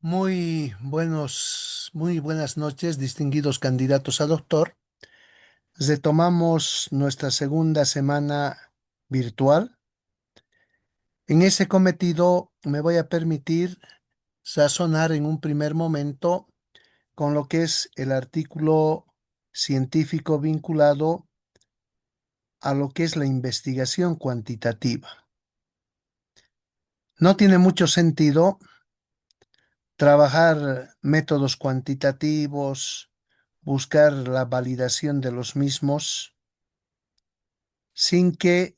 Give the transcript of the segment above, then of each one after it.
Muy buenas noches, distinguidos candidatos a doctor. Retomamos nuestra segunda semana virtual. En ese cometido me voy a permitir sazonar en un primer momento con lo que es el artículo científico vinculado a lo que es la investigación cuantitativa. No tiene mucho sentido trabajar métodos cuantitativos, buscar la validación de los mismos sin que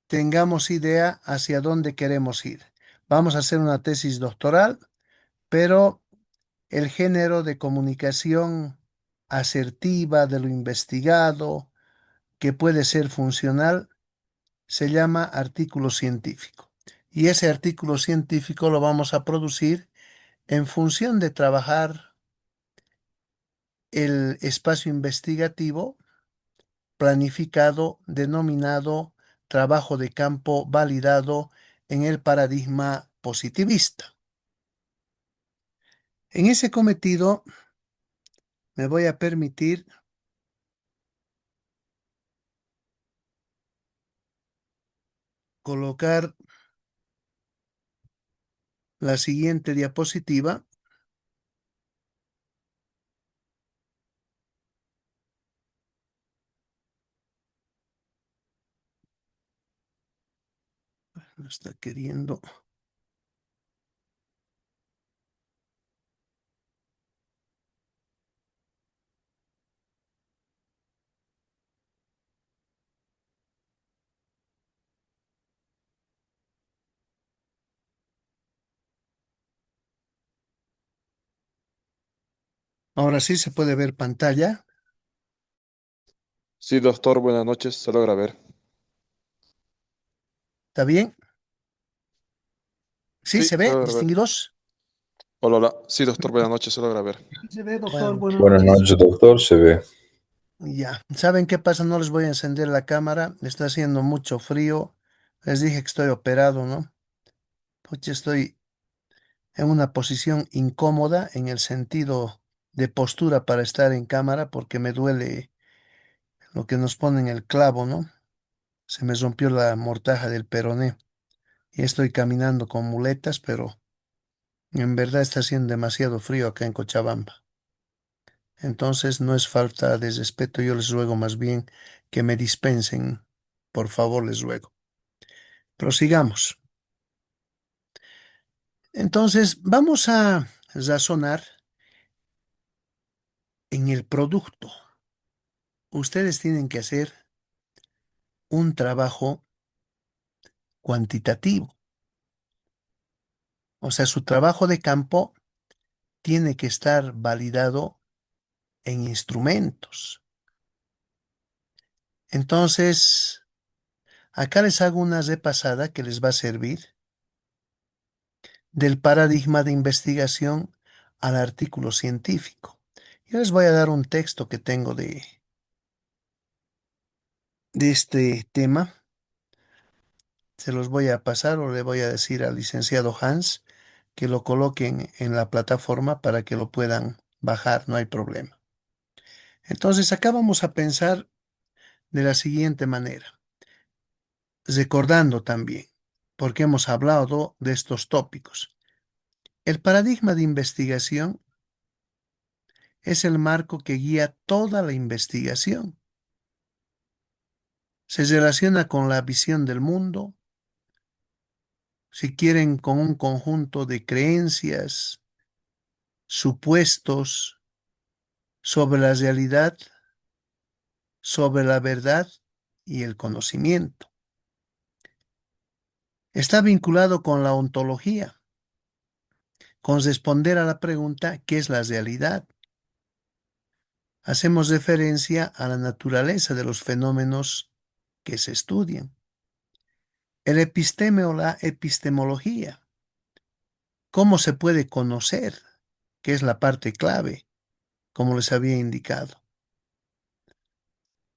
tengamos idea hacia dónde queremos ir. Vamos a hacer una tesis doctoral, pero el género de comunicación asertiva de lo investigado, que puede ser funcional, se llama artículo científico. Y ese artículo científico lo vamos a producir en función de trabajar el espacio investigativo planificado denominado trabajo de campo validado en el paradigma positivista. En ese cometido me voy a permitir colocar la siguiente diapositiva. No está queriendo. Ahora sí se puede ver pantalla. Sí, doctor, buenas noches, se logra ver. ¿Está bien? Sí, Sí, se se ve, logra ver. distinguidos. Hola, hola. Sí, doctor, buenas noches, se logra ver. Se ve, doctor, buenas Buenas noches. noches, doctor. Se ve. Ya, ¿saben qué pasa? No les voy a encender la cámara, está haciendo mucho frío. Les dije que estoy operado, ¿no? Pues estoy en una posición incómoda en el sentido de postura para estar en cámara porque me duele lo que nos ponen el clavo, ¿no? Se me rompió la mortaja del peroné y estoy caminando con muletas, pero en verdad está haciendo demasiado frío acá en Cochabamba. Entonces no es falta de respeto, yo les ruego más bien que me dispensen, por favor les ruego. Prosigamos. Entonces vamos a razonar en el producto. Ustedes tienen que hacer un trabajo cuantitativo. O sea, su trabajo de campo tiene que estar validado en instrumentos. Entonces, acá les hago una repasada que les va a servir del paradigma de investigación al artículo científico. Yo les voy a dar un texto que tengo de este tema. Se los voy a pasar o le voy a decir al licenciado Hans que lo coloquen en la plataforma para que lo puedan bajar, no hay problema. Entonces, acá vamos a pensar de la siguiente manera, recordando también, porque hemos hablado de estos tópicos. El paradigma de investigación es el marco que guía toda la investigación. Se relaciona con la visión del mundo, si quieren, con un conjunto de creencias, supuestos sobre la realidad, sobre la verdad y el conocimiento. Está vinculado con la ontología, con responder a la pregunta ¿qué es la realidad? Hacemos referencia a la naturaleza de los fenómenos que se estudian. El episteme o la epistemología. ¿Cómo se puede conocer? Que es la parte clave, como les había indicado.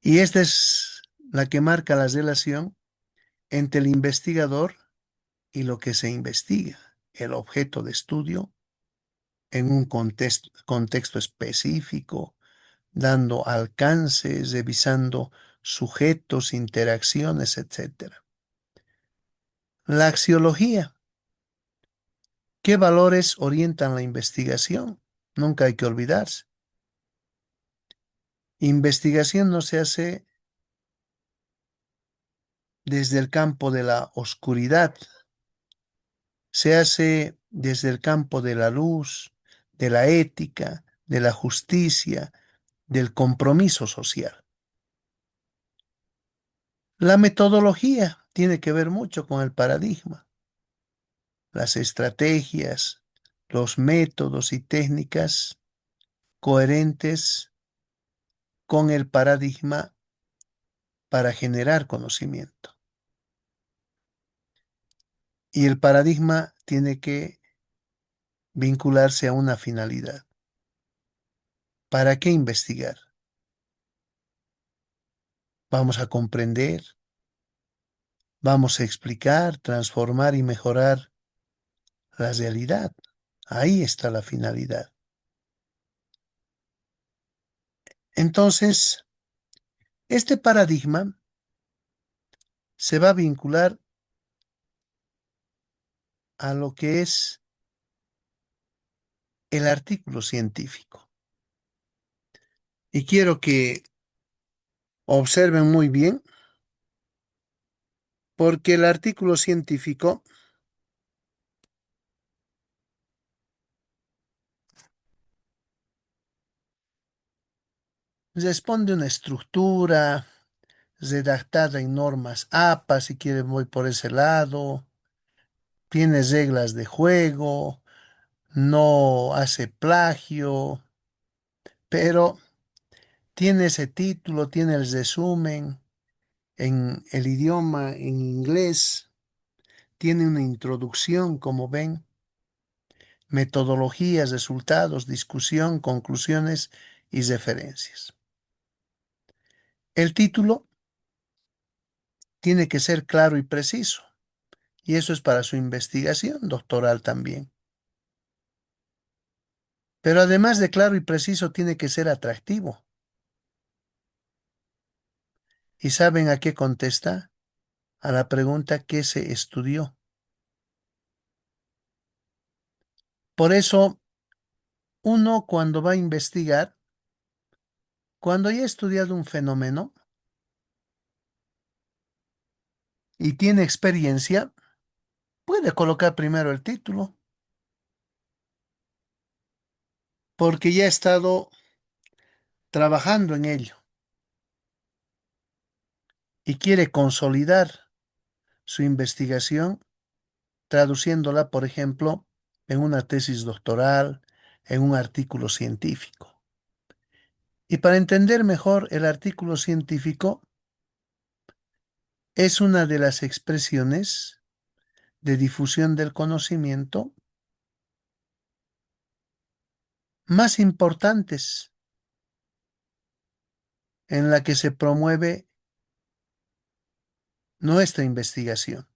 Y esta es la que marca la relación entre el investigador y lo que se investiga, el objeto de estudio en un contexto específico, dando alcances, revisando sujetos, interacciones, etcétera. La axiología. ¿Qué valores orientan la investigación? Nunca hay que olvidarse. Investigación no se hace desde el campo de la oscuridad, se hace desde el campo de la luz, de la ética, de la justicia, del compromiso social. La metodología tiene que ver mucho con el paradigma, las estrategias, los métodos y técnicas coherentes con el paradigma para generar conocimiento. Y el paradigma tiene que vincularse a una finalidad. ¿Para qué investigar? Vamos a comprender, vamos a explicar, transformar y mejorar la realidad. Ahí está la finalidad. Entonces, este paradigma se va a vincular a lo que es el artículo científico. Y quiero que observen muy bien, porque el artículo científico responde a una estructura redactada en normas APA, si quieren voy por ese lado, tiene reglas de juego, no hace plagio, pero tiene ese título, tiene el resumen en el idioma, en inglés, tiene una introducción, como ven, metodologías, resultados, discusión, conclusiones y referencias. El título tiene que ser claro y preciso, y eso es para su investigación doctoral también. Pero además de claro y preciso, tiene que ser atractivo. ¿Y saben a qué contesta? A la pregunta ¿qué se estudió? Por eso, uno cuando va a investigar, cuando ya ha estudiado un fenómeno y tiene experiencia, puede colocar primero el título, porque ya ha estado trabajando en ello y quiere consolidar su investigación, traduciéndola, por ejemplo, en una tesis doctoral, en un artículo científico. Y para entender mejor el artículo científico, es una de las expresiones de difusión del conocimiento más importantes en la que se promueve nuestra investigación.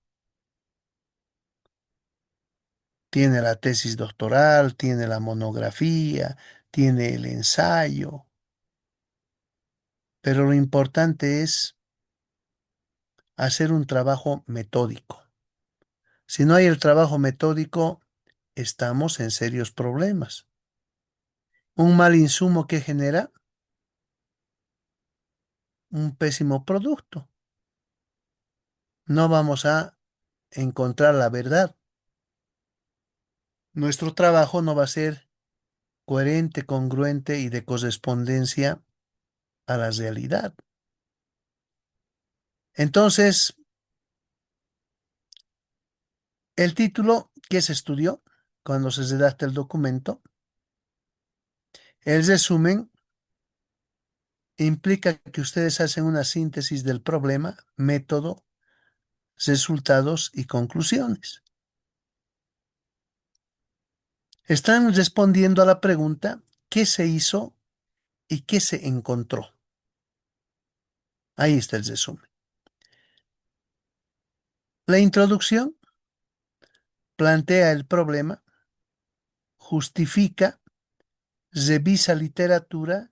Tiene la tesis doctoral, tiene la monografía, tiene el ensayo, pero lo importante es hacer un trabajo metódico. Si no hay el trabajo metódico, estamos en serios problemas. Un mal insumo que genera un pésimo producto. No vamos a encontrar la verdad. Nuestro trabajo no va a ser coherente, congruente y de correspondencia a la realidad. Entonces, el título que se estudió cuando se redacta el documento, el resumen implica que ustedes hacen una síntesis del problema, método, resultados y conclusiones. Están respondiendo a la pregunta ¿qué se hizo y qué se encontró? Ahí está el resumen. La introducción plantea el problema justifica, revisa literatura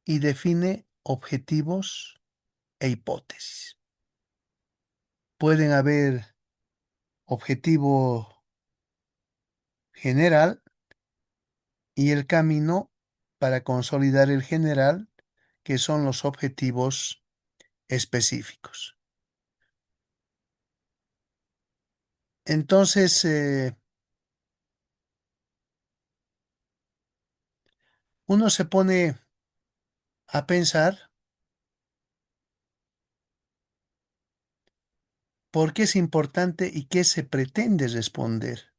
y define objetivos e hipótesis. Pueden haber objetivo general y el camino para consolidar el general, que son los objetivos específicos. Entonces, uno se pone a pensar por qué es importante y qué se pretende responder.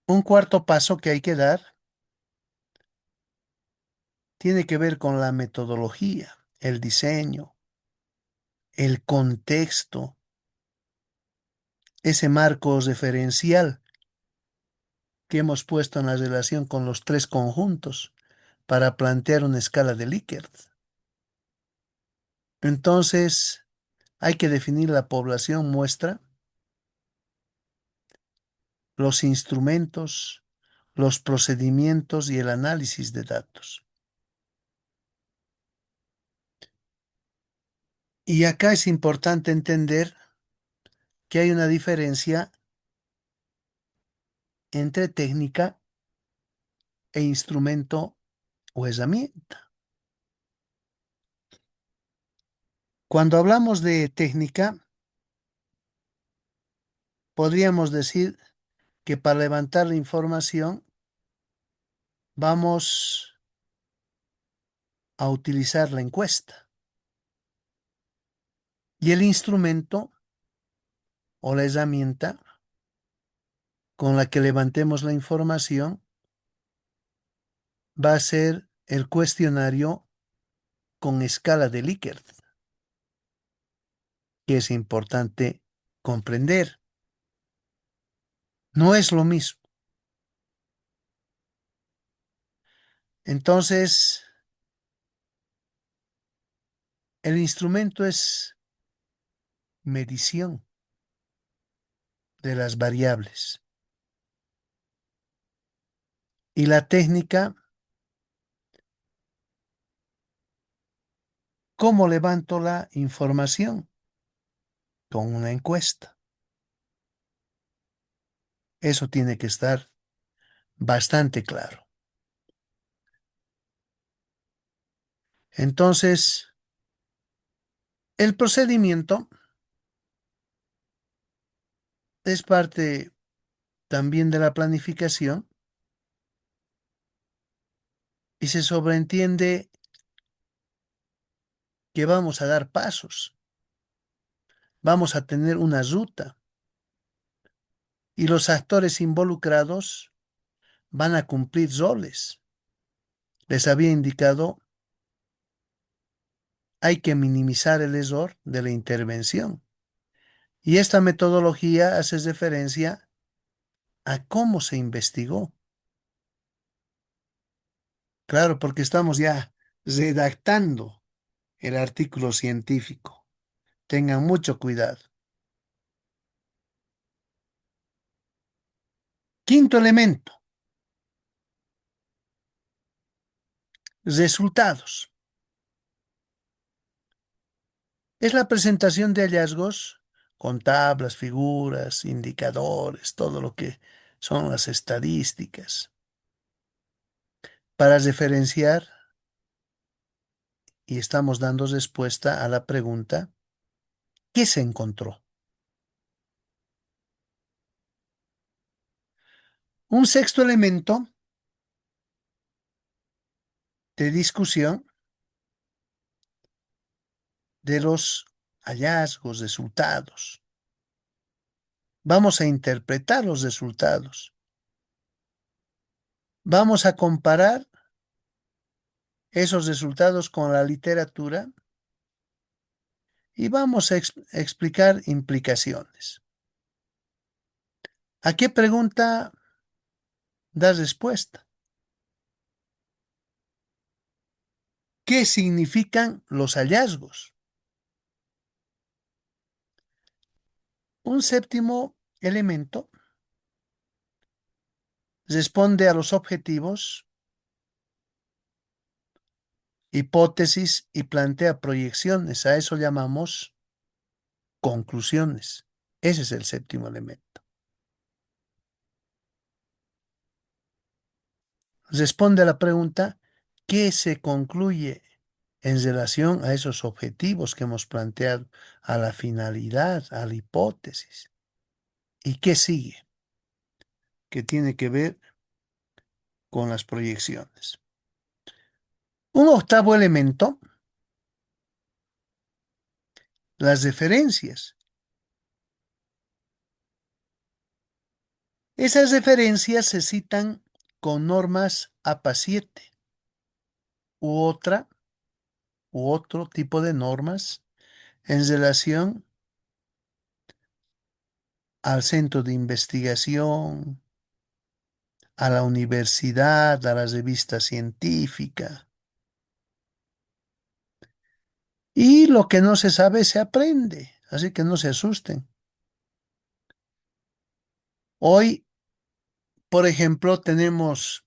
Un cuarto paso que hay que dar tiene que ver con la metodología, el diseño, el contexto, ese marco referencial que hemos puesto en la relación con los tres conjuntos para plantear una escala de Likert. Entonces, hay que definir la población muestra, los instrumentos, los procedimientos y el análisis de datos. Y acá es importante entender que hay una diferencia entre técnica e instrumento o herramienta. Cuando hablamos de técnica, podríamos decir que para levantar la información vamos a utilizar la encuesta y el instrumento o la herramienta con la que levantemos la información va a ser el cuestionario con escala de Likert, que es importante comprender. No es lo mismo. Entonces, el instrumento es medición de las variables y la técnica, ¿cómo levanto la información? Con una encuesta. Eso tiene que estar bastante claro. Entonces, el procedimiento es parte también de la planificación y se sobreentiende que vamos a dar pasos, vamos a tener una ruta y los actores involucrados van a cumplir roles. Les había indicado, hay que minimizar el error de la intervención. Y esta metodología hace referencia a cómo se investigó. Claro, porque estamos ya redactando el artículo científico. Tengan mucho cuidado. Quinto elemento, resultados. Es la presentación de hallazgos con tablas, figuras, indicadores, todo lo que son las estadísticas, para referenciar y estamos dando respuesta a la pregunta, ¿qué se encontró? Un sexto elemento de discusión de los hallazgos, resultados. Vamos a interpretar los resultados. Vamos a comparar esos resultados con la literatura y vamos a explicar implicaciones. ¿A qué pregunta da respuesta? ¿Qué significan los hallazgos? Un séptimo elemento responde a los objetivos, hipótesis y plantea proyecciones. A eso llamamos conclusiones. Ese es el séptimo elemento. Responde a la pregunta, ¿qué se concluye en relación a esos objetivos que hemos planteado, a la finalidad, a la hipótesis? ¿Y qué sigue? Que tiene que ver con las proyecciones. Un octavo elemento, las referencias. Esas referencias se citan con normas APA 7 u otra u otro tipo de normas en relación al centro de investigación, a la universidad, a la revista científica. Y lo que no se sabe se aprende, así que no se asusten. Hoy, por ejemplo, tenemos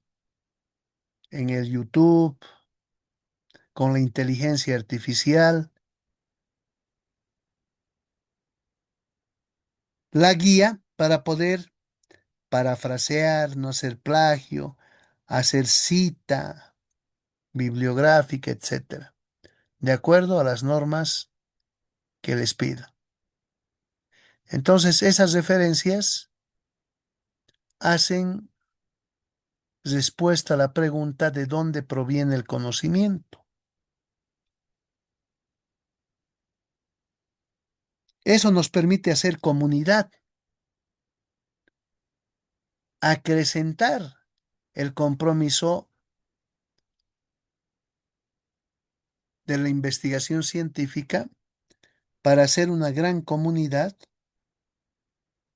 en el YouTube, con la inteligencia artificial, la guía para poder parafrasear, no hacer plagio, hacer cita bibliográfica, etcétera, de acuerdo a las normas que les pida. Entonces, esas referencias hacen respuesta a la pregunta de dónde proviene el conocimiento. Eso nos permite hacer comunidad, acrecentar el compromiso de la investigación científica para hacer una gran comunidad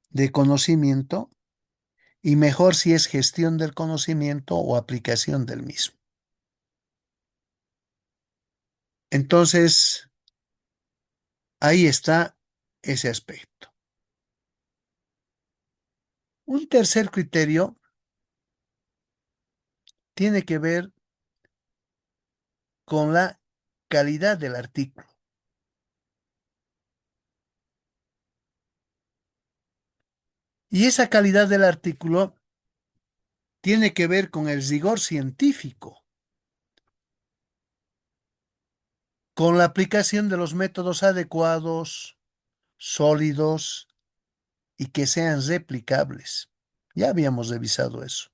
de conocimiento y mejor si es gestión del conocimiento o aplicación del mismo. Entonces, ahí está ese aspecto. Un tercer criterio tiene que ver con la calidad del artículo. Y esa calidad del artículo tiene que ver con el rigor científico, con la aplicación de los métodos adecuados, sólidos y que sean replicables. Ya habíamos revisado eso.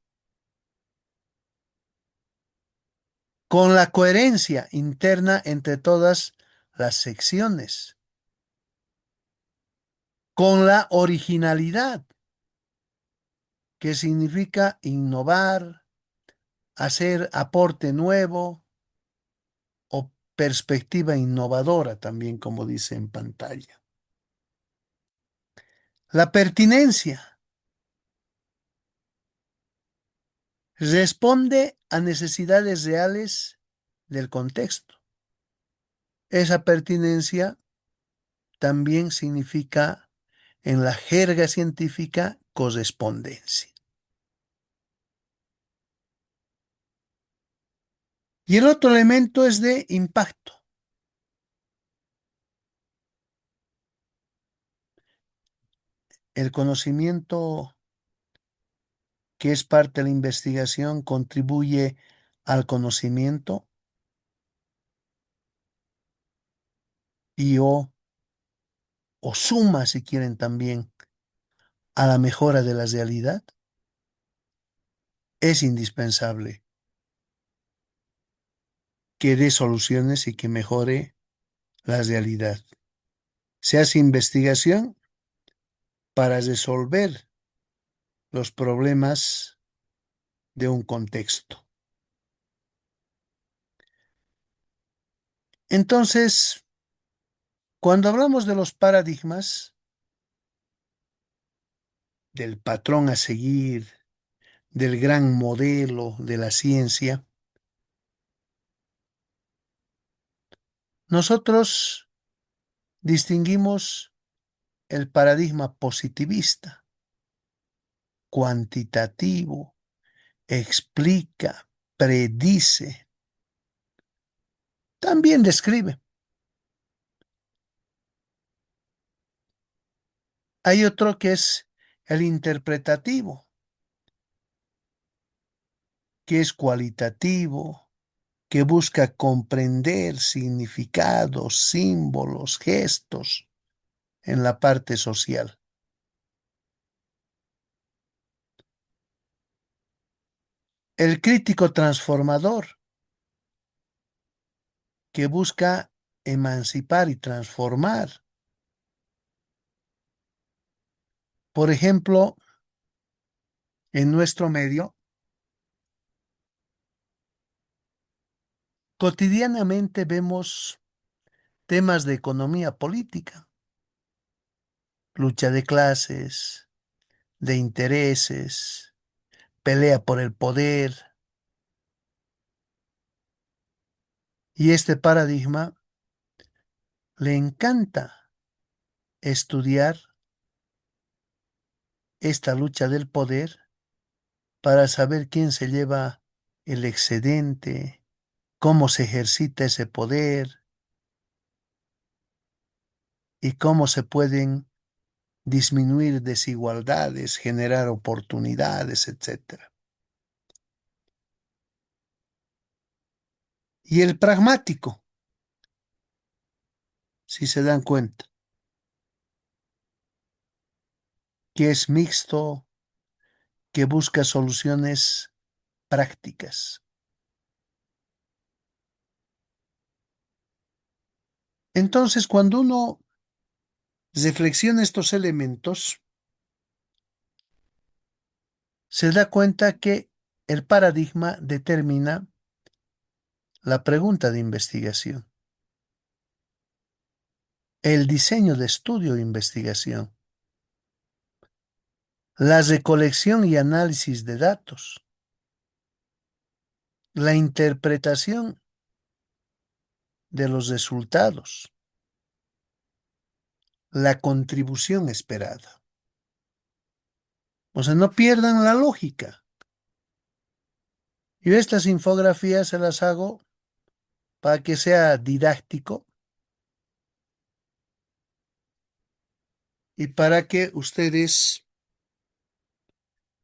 Con la coherencia interna entre todas las secciones, con la originalidad, que significa innovar, hacer aporte nuevo o perspectiva innovadora, también como dice en pantalla. La pertinencia responde a necesidades reales del contexto. Esa pertinencia también significa en la jerga científica correspondencia. Y el otro elemento es de impacto. El conocimiento que es parte de la investigación contribuye al conocimiento y o suma, si quieren también, a la mejora de la realidad. Es indispensable que dé soluciones y que mejore la realidad. Se hace investigación para resolver los problemas de un contexto. Entonces, cuando hablamos de los paradigmas, del patrón a seguir, del gran modelo de la ciencia, nosotros distinguimos el paradigma positivista. cuantitativo, explica, predice, también describe. Hay otro que es el interpretativo, que es cualitativo, que busca comprender significados, símbolos, gestos en la parte social. El crítico transformador, que busca emancipar y transformar. Por ejemplo, en nuestro medio, cotidianamente vemos temas de economía política, lucha de clases, de intereses, pelea por el poder, y este paradigma le encanta estudiar esta lucha del poder para saber quién se lleva el excedente, cómo se ejercita ese poder y cómo se pueden disminuir desigualdades, generar oportunidades, etcétera. Y el pragmático, si se dan cuenta, que es mixto, que busca soluciones prácticas. Entonces, cuando uno reflexiona estos elementos, se da cuenta que el paradigma determina la pregunta de investigación, el diseño de estudio de investigación, la recolección y análisis de datos, la interpretación de los resultados, la contribución esperada. O sea, no pierdan la lógica. Yo estas infografías se las hago para que sea didáctico y para que ustedes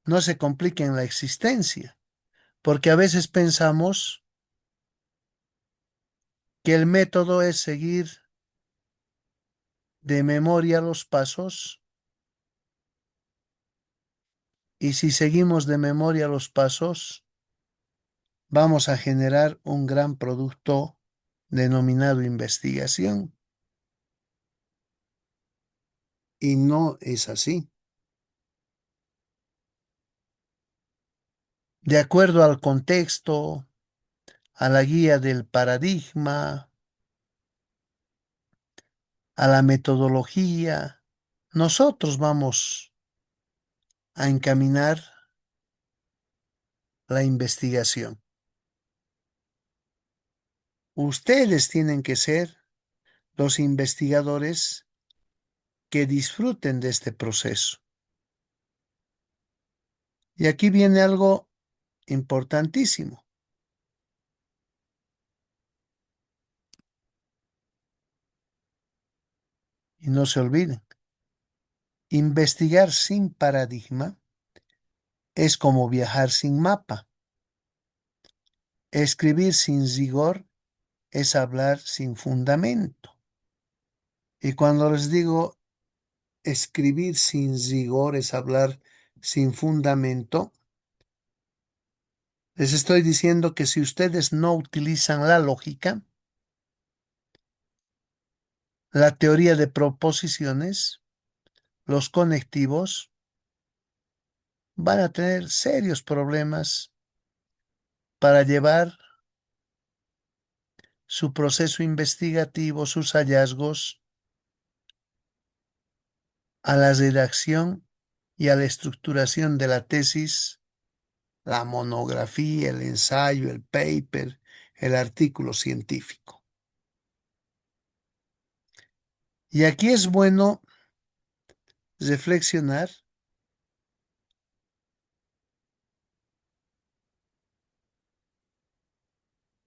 no se compliquen la existencia, porque a veces pensamos que el método es seguir de memoria los pasos y si seguimos de memoria los pasos, vamos a generar un gran producto denominado investigación. Y no es así. De acuerdo al contexto, a la guía del paradigma, a la metodología, nosotros vamos a encaminar la investigación. Ustedes tienen que ser los investigadores que disfruten de este proceso. Y aquí viene algo importantísimo. Y no se olviden, investigar sin paradigma es como viajar sin mapa. Escribir sin rigor es hablar sin fundamento. Y cuando les digo escribir sin rigor es hablar sin fundamento, les estoy diciendo que si ustedes no utilizan la lógica, la teoría de proposiciones, los conectivos, van a tener serios problemas para llevar su proceso investigativo, sus hallazgos, a la redacción y a la estructuración de la tesis, la monografía, el ensayo, el paper, el artículo científico. Y aquí es bueno reflexionar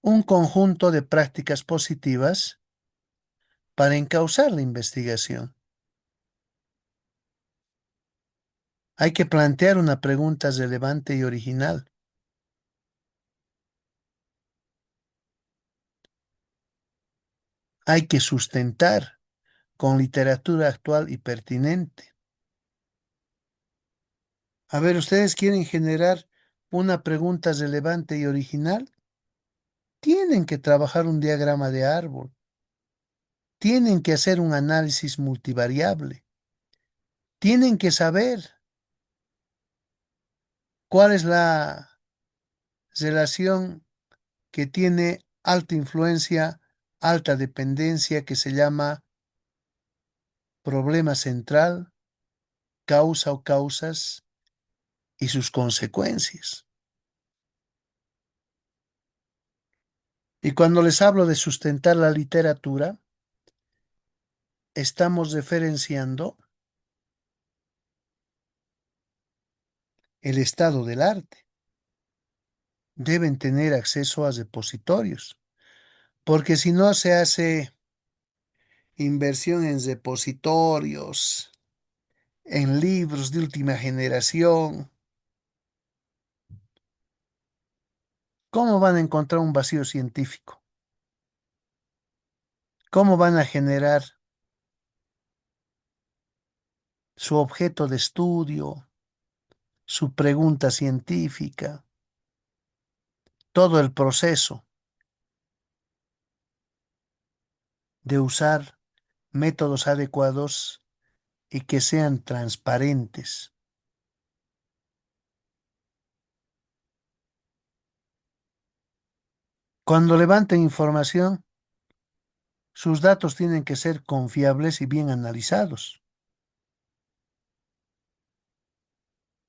un conjunto de prácticas positivas para encauzar la investigación. Hay que plantear una pregunta relevante y original. Hay que sustentar con literatura actual y pertinente. A ver, ¿ustedes quieren generar una pregunta relevante y original? Tienen que trabajar un diagrama de árbol. Tienen que hacer un análisis multivariable. Tienen que saber cuál es la relación que tiene alta influencia, alta dependencia, que se llama problema central, causa o causas y sus consecuencias. Y cuando les hablo de sustentar la literatura, estamos referenciando el estado del arte. Deben tener acceso a repositorios, porque si no se hace inversión en repositorios, en libros de última generación, ¿cómo van a encontrar un vacío científico? ¿Cómo van a generar su objeto de estudio, su pregunta científica, todo el proceso de usar métodos adecuados y que sean transparentes? Cuando levanten información, sus datos tienen que ser confiables y bien analizados.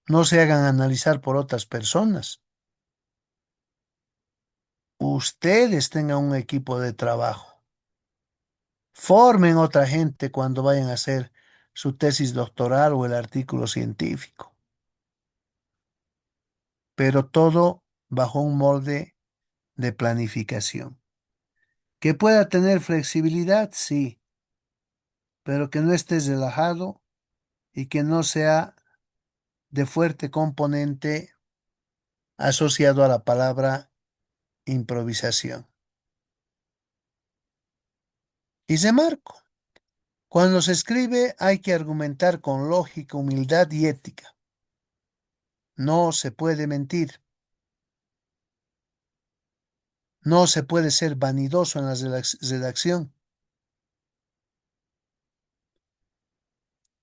No se hagan analizar por otras personas. Ustedes tengan un equipo de trabajo. Formen otra gente cuando vayan a hacer su tesis doctoral o el artículo científico. Pero todo bajo un molde de planificación. Que pueda tener flexibilidad, sí, pero que no esté relajado y que no sea de fuerte componente asociado a la palabra improvisación. Y remarco, cuando se escribe hay que argumentar con lógica, humildad y ética. No se puede mentir, no se puede ser vanidoso en la redacción.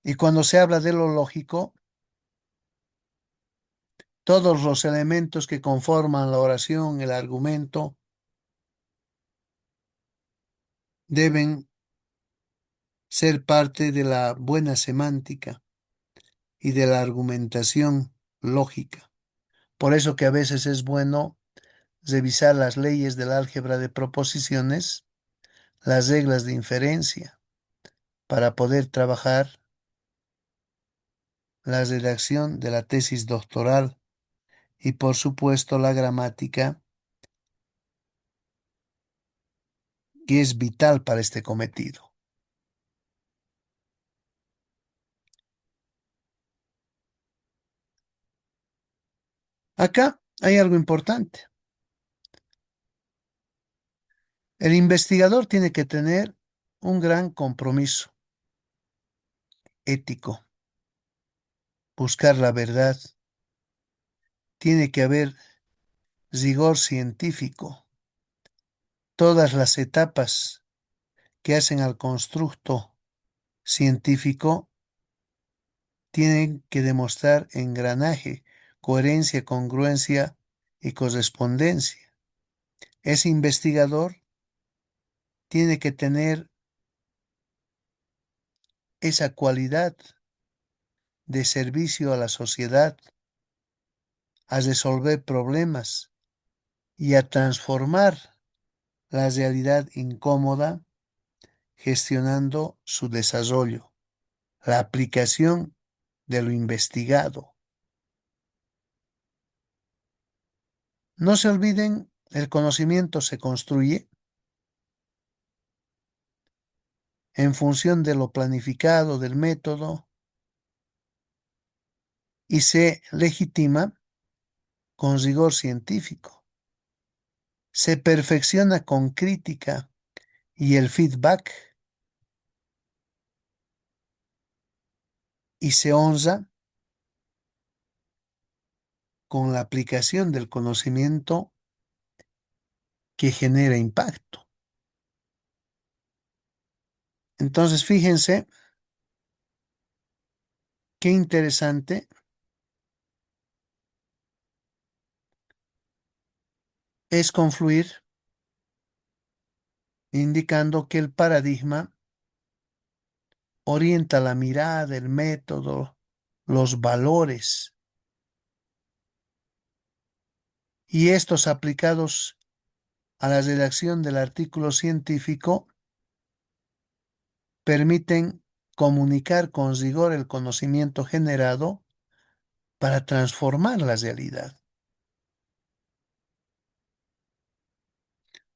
Y cuando se habla de lo lógico, todos los elementos que conforman la oración, el argumento, deben ser parte de la buena semántica y de la argumentación lógica. Por eso que a veces es bueno revisar las leyes del álgebra de proposiciones, las reglas de inferencia, para poder trabajar la redacción de la tesis doctoral y, por supuesto, la gramática, que es vital para este cometido. Acá hay algo importante. El investigador tiene que tener un gran compromiso ético, buscar la verdad, tiene que haber rigor científico. Todas las etapas que hacen al constructo científico tienen que demostrar engranaje, coherencia, congruencia y correspondencia. Ese investigador tiene que tener esa cualidad de servicio a la sociedad, a resolver problemas y a transformar la realidad incómoda, gestionando su desarrollo, la aplicación de lo investigado. No se olviden El conocimiento se construye en función de lo planificado, del método, y se legitima con rigor científico. Se perfecciona con crítica y el feedback y se honra con la aplicación del conocimiento que genera impacto. Entonces, fíjense qué interesante es confluir indicando que el paradigma orienta la mirada, el método, los valores, y estos aplicados a la redacción del artículo científico permiten comunicar con rigor el conocimiento generado para transformar la realidad.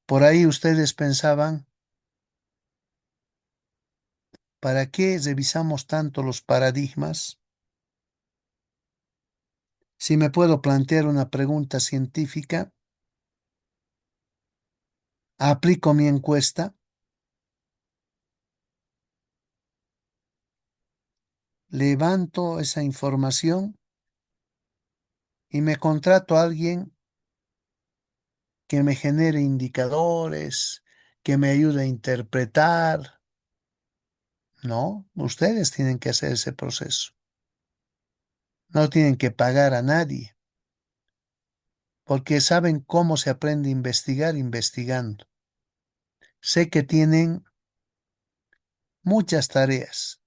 Por ahí ustedes pensaban, ¿para qué revisamos tanto los paradigmas? Si me puedo plantear una pregunta científica, aplico mi encuesta, levanto esa información y me contrato a alguien que me genere indicadores, que me ayude a interpretar. No, ustedes tienen que hacer ese proceso. No tienen que pagar a nadie, porque saben cómo se aprende a investigar investigando. Sé que tienen muchas tareas.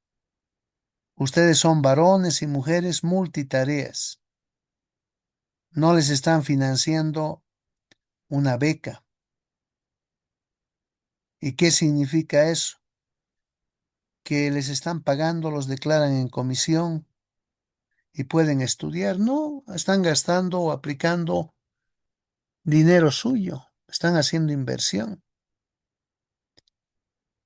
Ustedes son varones y mujeres multitareas. No les están financiando una beca. ¿Y qué significa eso? Que les están pagando, los declaran en comisión y pueden estudiar. No, están gastando o aplicando dinero suyo, están haciendo inversión.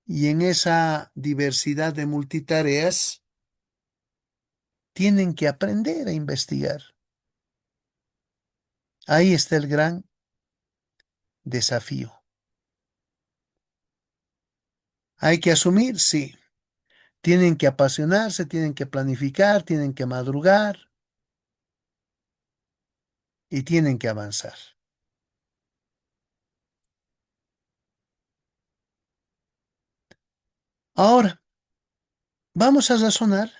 Y en esa diversidad de multitareas tienen que aprender a investigar. Ahí está el gran desafío. Hay que asumir, sí. Tienen que apasionarse, tienen que planificar, tienen que madrugar y tienen que avanzar. Ahora, vamos a razonar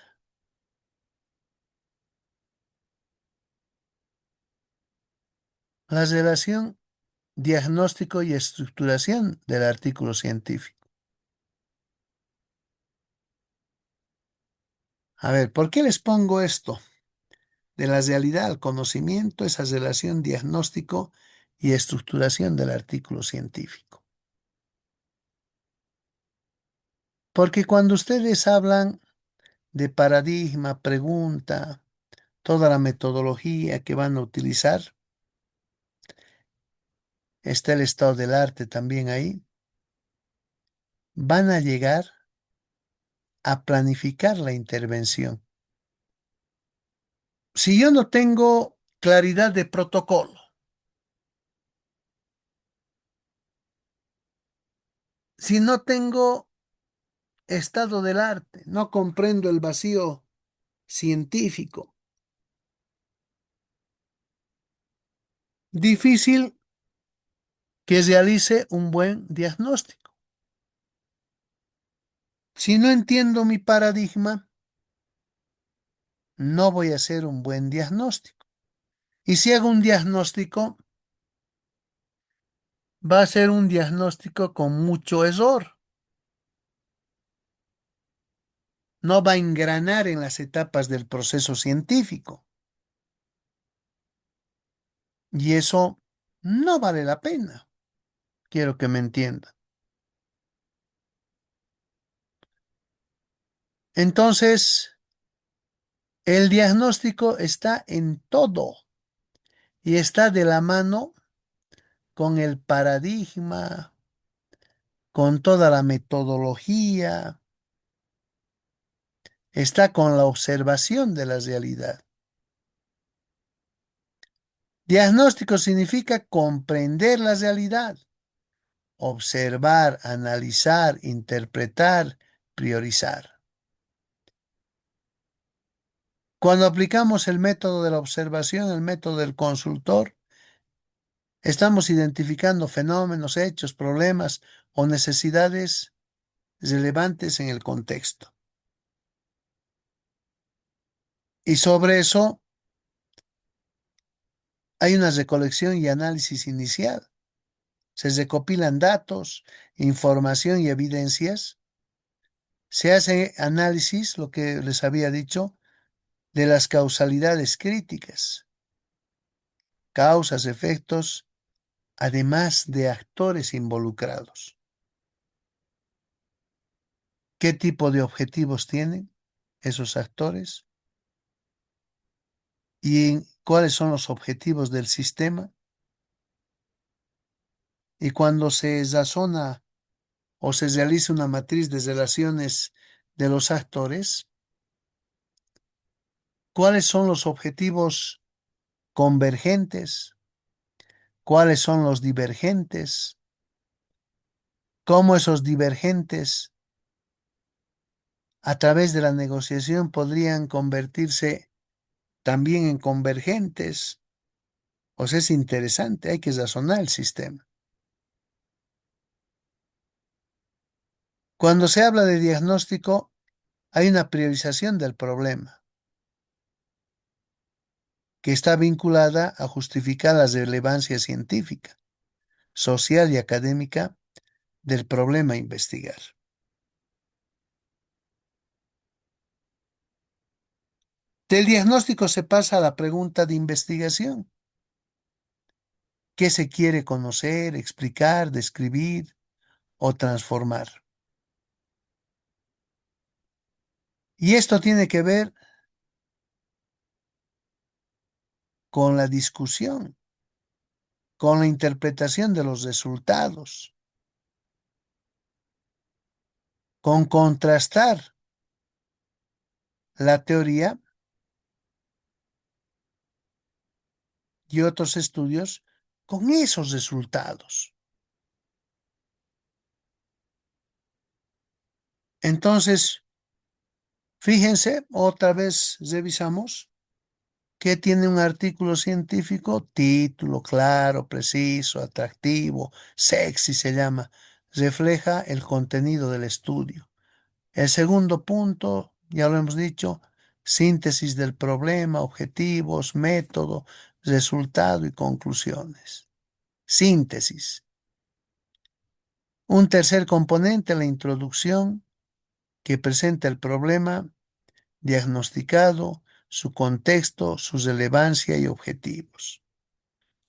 la relación diagnóstico y estructuración del artículo científico. A ver, ¿por qué les pongo esto? De la realidad al conocimiento, esa relación diagnóstico y estructuración del artículo científico. Porque cuando ustedes hablan de paradigma, pregunta, toda la metodología que van a utilizar, está el estado del arte también ahí, van a llegar a planificar la intervención. Si yo no tengo claridad de protocolo, si no tengo estado del arte, no comprendo el vacío científico, difícil que realice un buen diagnóstico. Si no entiendo mi paradigma, no voy a hacer un buen diagnóstico. Y si hago un diagnóstico, va a ser un diagnóstico con mucho error. No va a engranar en las etapas del proceso científico. Y eso no vale la pena. Quiero que me entiendan. Entonces, el diagnóstico está en todo y está de la mano con el paradigma, con toda la metodología, está con la observación de la realidad. Diagnóstico significa comprender la realidad, observar, analizar, interpretar, priorizar. Cuando aplicamos el método de la observación, el método del consultor, estamos identificando fenómenos, hechos, problemas o necesidades relevantes en el contexto. Y sobre eso hay una recolección y análisis inicial. Se recopilan datos, información y evidencias. Se hace análisis, lo que les había dicho, de las causalidades críticas, causas, efectos, además de actores involucrados. ¿Qué tipo de objetivos tienen esos actores? ¿Y cuáles son los objetivos del sistema? Y cuando se razona o se realiza una matriz de relaciones de los actores, ¿cuáles son los objetivos convergentes? ¿Cuáles son los divergentes? ¿Cómo esos divergentes a través de la negociación podrían convertirse también en convergentes? O sea, es interesante, hay que razonar el sistema. Cuando se habla de diagnóstico, hay una priorización del problema que está vinculada a justificar la relevancia científica, social y académica del problema a investigar. Del diagnóstico se pasa a la pregunta de investigación. ¿Qué se quiere conocer, explicar, describir o transformar? Y esto tiene que ver con la discusión, con la interpretación de los resultados, con contrastar la teoría y otros estudios con esos resultados. Entonces, fíjense, otra vez revisamos que tiene un artículo científico, título claro, preciso, atractivo, sexy se llama, refleja el contenido del estudio. El segundo punto, ya lo hemos dicho, síntesis del problema, objetivos, método, resultado y conclusiones. Síntesis. Un tercer componente, la introducción, que presenta el problema diagnosticado, su contexto, su relevancia y objetivos.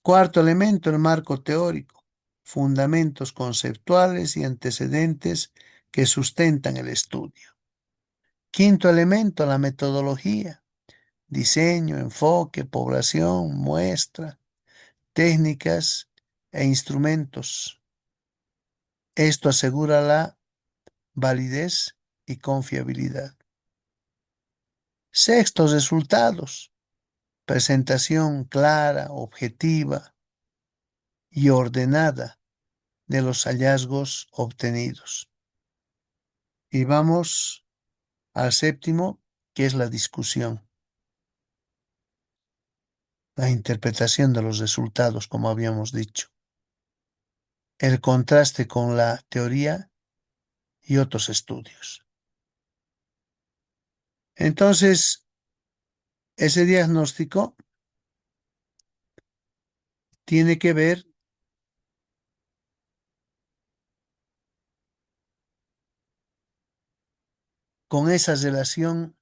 Cuarto elemento, el marco teórico, fundamentos conceptuales y antecedentes que sustentan el estudio. Quinto elemento, la metodología, diseño, enfoque, población, muestra, técnicas e instrumentos. Esto asegura la validez y confiabilidad. Sexto, resultados. Presentación clara, objetiva y ordenada de los hallazgos obtenidos. Y vamos al séptimo, que es la discusión, la interpretación de los resultados, como habíamos dicho, el contraste con la teoría y otros estudios. Entonces, ese diagnóstico tiene que ver con esa relación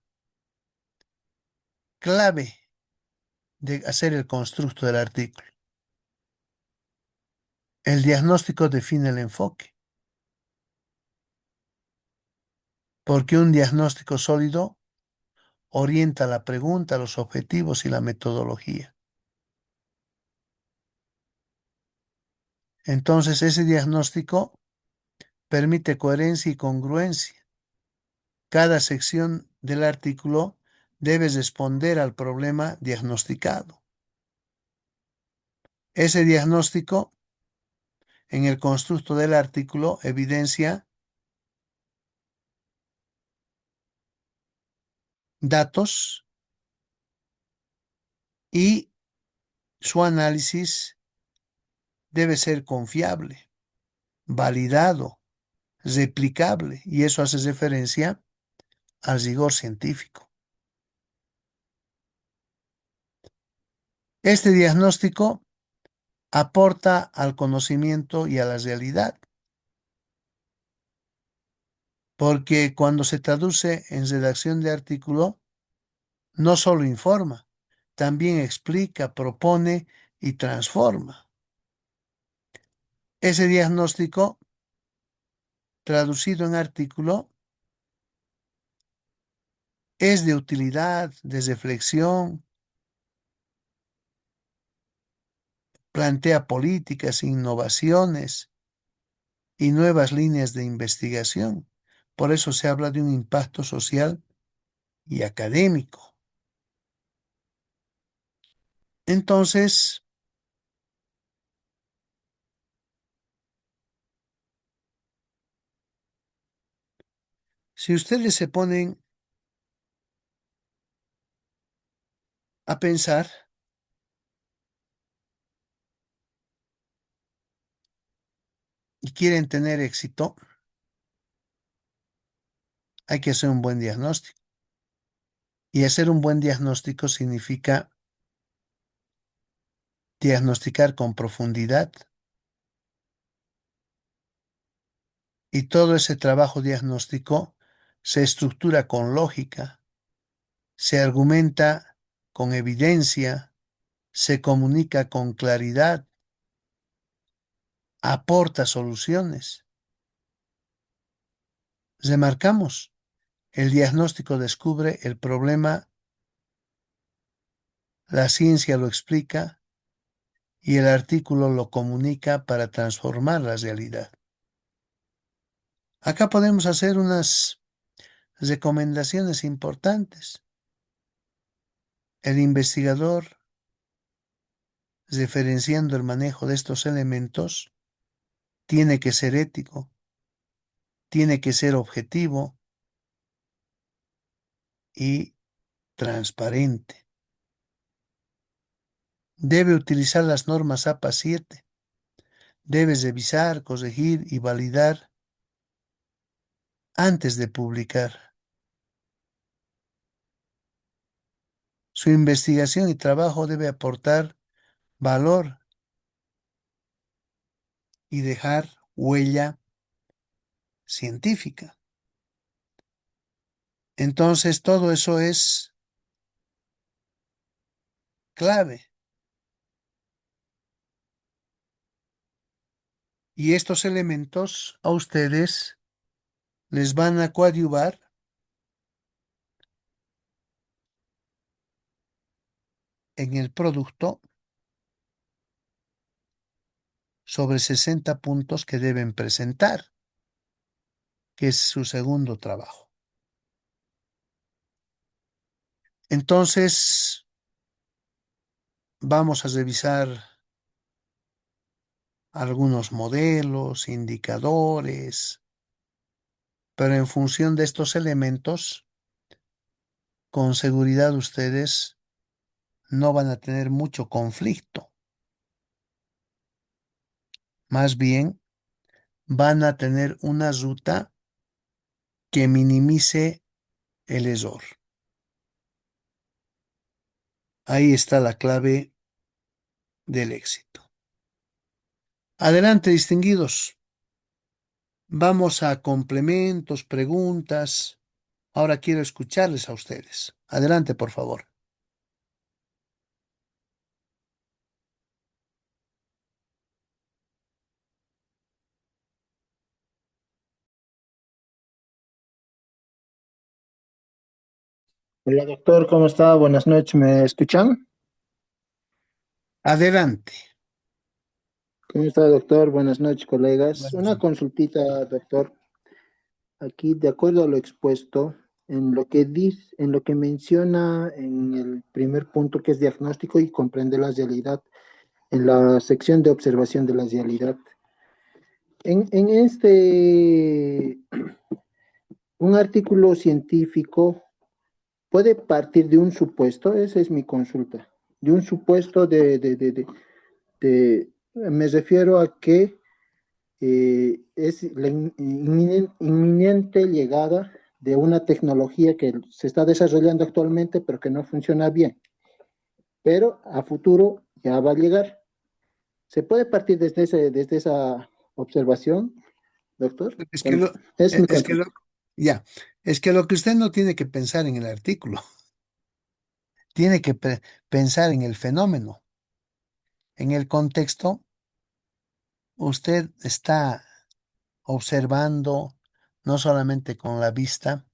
clave de hacer el constructo del artículo. El diagnóstico define el enfoque, porque un diagnóstico sólido orienta la pregunta, los objetivos y la metodología. Entonces, ese diagnóstico permite coherencia y congruencia. Cada sección del artículo debe responder al problema diagnosticado. Ese diagnóstico en el constructo del artículo evidencia datos y su análisis debe ser confiable, validado, replicable, y eso hace referencia al rigor científico. Este diagnóstico aporta al conocimiento y a la realidad, porque cuando se traduce en redacción de artículo, no solo informa, también explica, propone y transforma. Ese diagnóstico, traducido en artículo, es de utilidad, de reflexión, plantea políticas, innovaciones y nuevas líneas de investigación. Por eso se habla de un impacto social y académico. Entonces, si ustedes se ponen a pensar y quieren tener éxito, hay que hacer un buen diagnóstico. Y hacer un buen diagnóstico significa diagnosticar con profundidad. Y todo ese trabajo diagnóstico se estructura con lógica, se argumenta con evidencia, se comunica con claridad, aporta soluciones. Remarcamos, el diagnóstico descubre el problema, la ciencia lo explica y el artículo lo comunica para transformar la realidad. Acá podemos hacer unas recomendaciones importantes. El investigador, referenciando el manejo de estos elementos, tiene que ser ético, tiene que ser objetivo y transparente. Debe utilizar las normas APA 7. Debe revisar, corregir y validar antes de publicar. Su investigación y trabajo debe aportar valor y dejar huella científica. Entonces, todo eso es clave. Y estos elementos a ustedes les van a coadyuvar en el producto sobre 60 puntos que deben presentar, que es su segundo trabajo. Entonces, vamos a revisar algunos modelos, indicadores, pero en función de estos elementos, con seguridad ustedes no van a tener mucho conflicto. Más bien, van a tener una ruta que minimice el error. Ahí está la clave del éxito. Adelante, distinguidos. Vamos a complementos, preguntas. Ahora quiero escucharles a ustedes. Adelante, por favor. Hola doctor, ¿cómo está? Buenas noches, ¿me escuchan? Adelante. ¿Cómo está, doctor? Buenas noches, colegas. Buenas Una noches. consultita, doctor. Aquí, de acuerdo a lo expuesto, en lo que dice, en lo que menciona en el primer punto, que es diagnóstico y comprende la realidad, en la sección de observación de la realidad. En un artículo científico puede partir de un supuesto, esa es mi consulta, de un supuesto me refiero a que es la inminente llegada de una tecnología que se está desarrollando actualmente, pero que no funciona bien, pero a futuro ya va a llegar. ¿Se puede partir desde esa observación, doctor? Es que lo, Es mi es que lo, consulta. ya, es que lo que usted no tiene que pensar en el artículo, tiene que pensar en el fenómeno. En el contexto, usted está observando no solamente con la vista,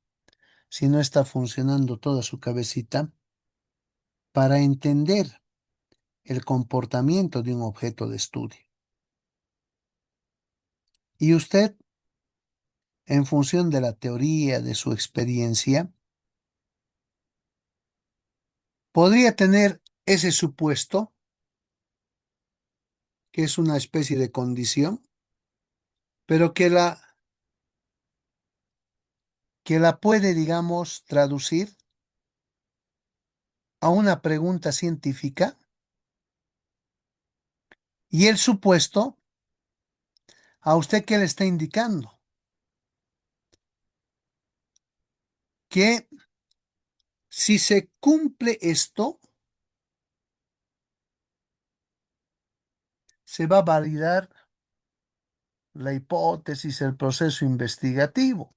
sino está funcionando toda su cabecita para entender el comportamiento de un objeto de estudio. Y usted, en función de la teoría, de su experiencia, podría tener ese supuesto, que es una especie de condición, pero que la puede, digamos, traducir a una pregunta científica y el supuesto, ¿a usted qué le está indicando? Que si se cumple esto, se va a validar la hipótesis, el proceso investigativo.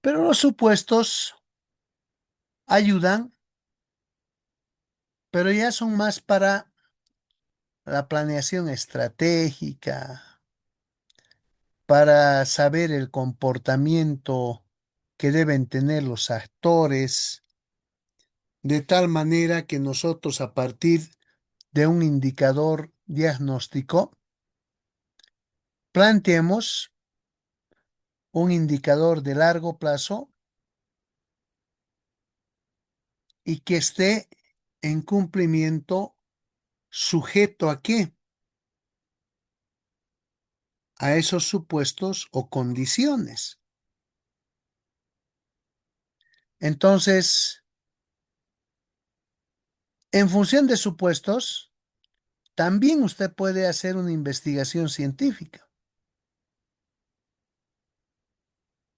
Pero los supuestos ayudan, pero ya son más para la planeación estratégica, para saber el comportamiento que deben tener los actores, de tal manera que nosotros a partir de un indicador diagnóstico planteemos un indicador de largo plazo y que esté en cumplimiento sujeto a qué, a esos supuestos o condiciones. Entonces, en función de supuestos, también usted puede hacer una investigación científica,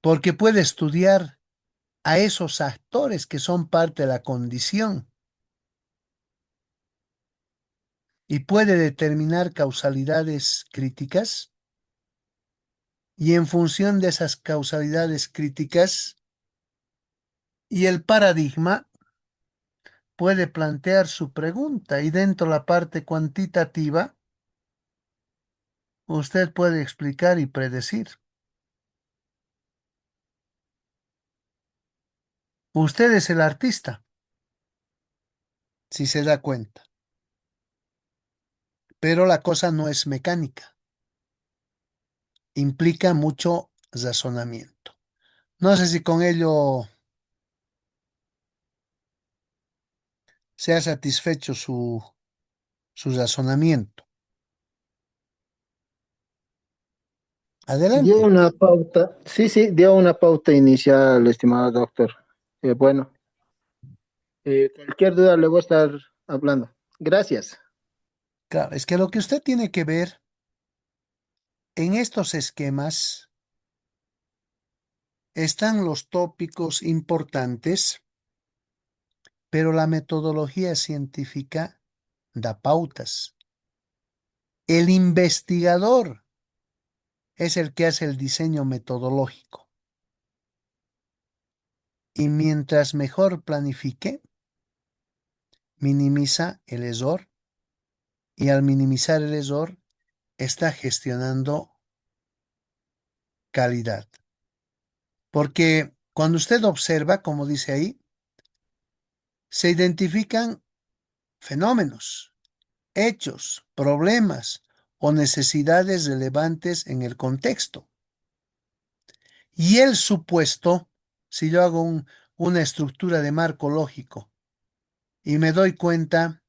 porque puede estudiar a esos actores que son parte de la condición y puede determinar causalidades críticas y en función de esas causalidades críticas y el paradigma puede plantear su pregunta y dentro de la parte cuantitativa usted puede explicar y predecir. Usted es el artista, si se da cuenta, pero la cosa no es mecánica, implica mucho razonamiento. No sé si con ello sea satisfecho su razonamiento. Dio Adelante. una pauta, sí, sí, dio una pauta inicial, estimado doctor. Bueno, cualquier duda le voy a estar hablando. Gracias. Claro, es que lo que usted tiene que ver en estos esquemas están los tópicos importantes, pero la metodología científica da pautas. El investigador es el que hace el diseño metodológico. Y mientras mejor planifique, minimiza el error y al minimizar el error está gestionando calidad. Porque cuando usted observa, como dice ahí, se identifican fenómenos. hechos, problemas o necesidades relevantes en el contexto. Y el supuesto, si yo hago una estructura de marco lógico y me doy cuenta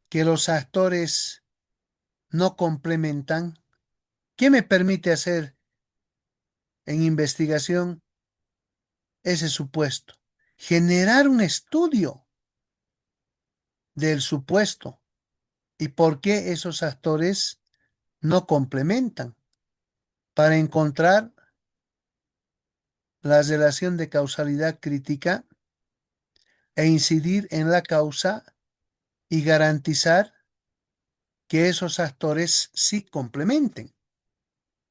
que los actores no complementan, ¿qué me permite hacer en investigación ese supuesto? Generar un estudio del supuesto y por qué esos actores no complementan para encontrar la relación de causalidad crítica e incidir en la causa y garantizar que esos actores sí complementen.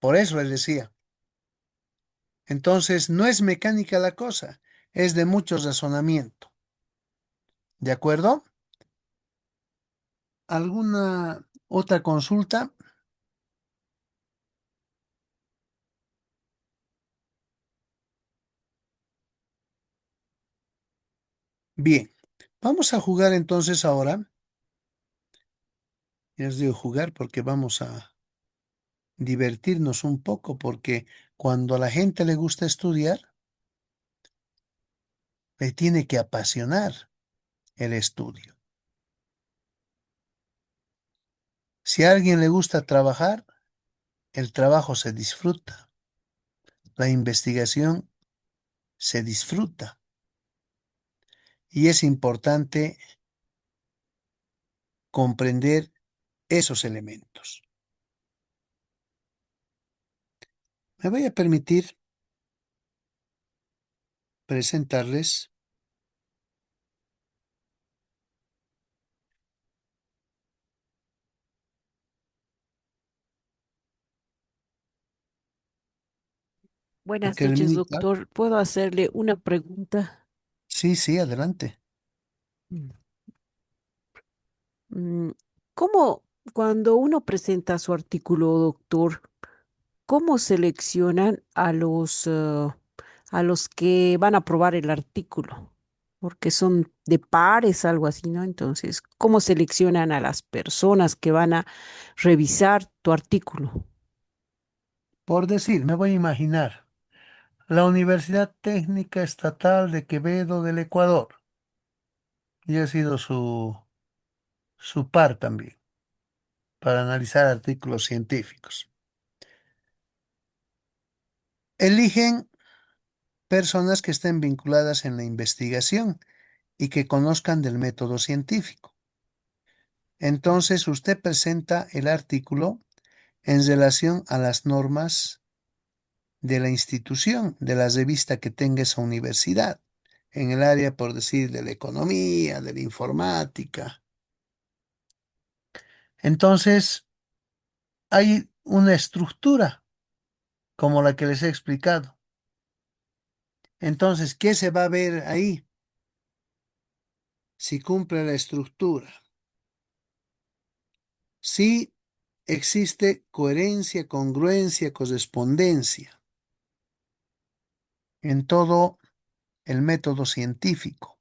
Por eso les decía. Entonces, no es mecánica la cosa, es de mucho razonamiento. ¿De acuerdo? ¿Alguna otra consulta? Bien, vamos a jugar entonces ahora. Ya os digo jugar porque vamos a divertirnos un poco, porque cuando a la gente le gusta estudiar, le tiene que apasionar el estudio. Si a alguien le gusta trabajar, el trabajo se disfruta, la investigación se disfruta y es importante comprender esos elementos. Me voy a permitir presentarles. Buenas Porque noches, Herminita, doctor. ¿Puedo hacerle una pregunta? sí, sí, adelante. Mm. Mm, ¿Cómo, cuando uno presenta su artículo, doctor, cómo seleccionan a los que van a aprobar el artículo? Porque son de pares, algo así, ¿no? Entonces, ¿cómo seleccionan a las personas que van a revisar tu artículo? Por decir, me voy a imaginar la Universidad Técnica Estatal de Quevedo del Ecuador. Y he sido su par también para analizar artículos científicos. Eligen personas que estén vinculadas en la investigación y que conozcan del método científico. Entonces usted presenta el artículo en relación a las normas de la institución, de la revista que tenga esa universidad, en el área, por decir, de la economía, de la informática. Entonces, hay una estructura como la que les he explicado. Entonces, ¿qué se va a ver ahí si cumple la estructura? Si existe coherencia, congruencia, correspondencia en todo el método científico.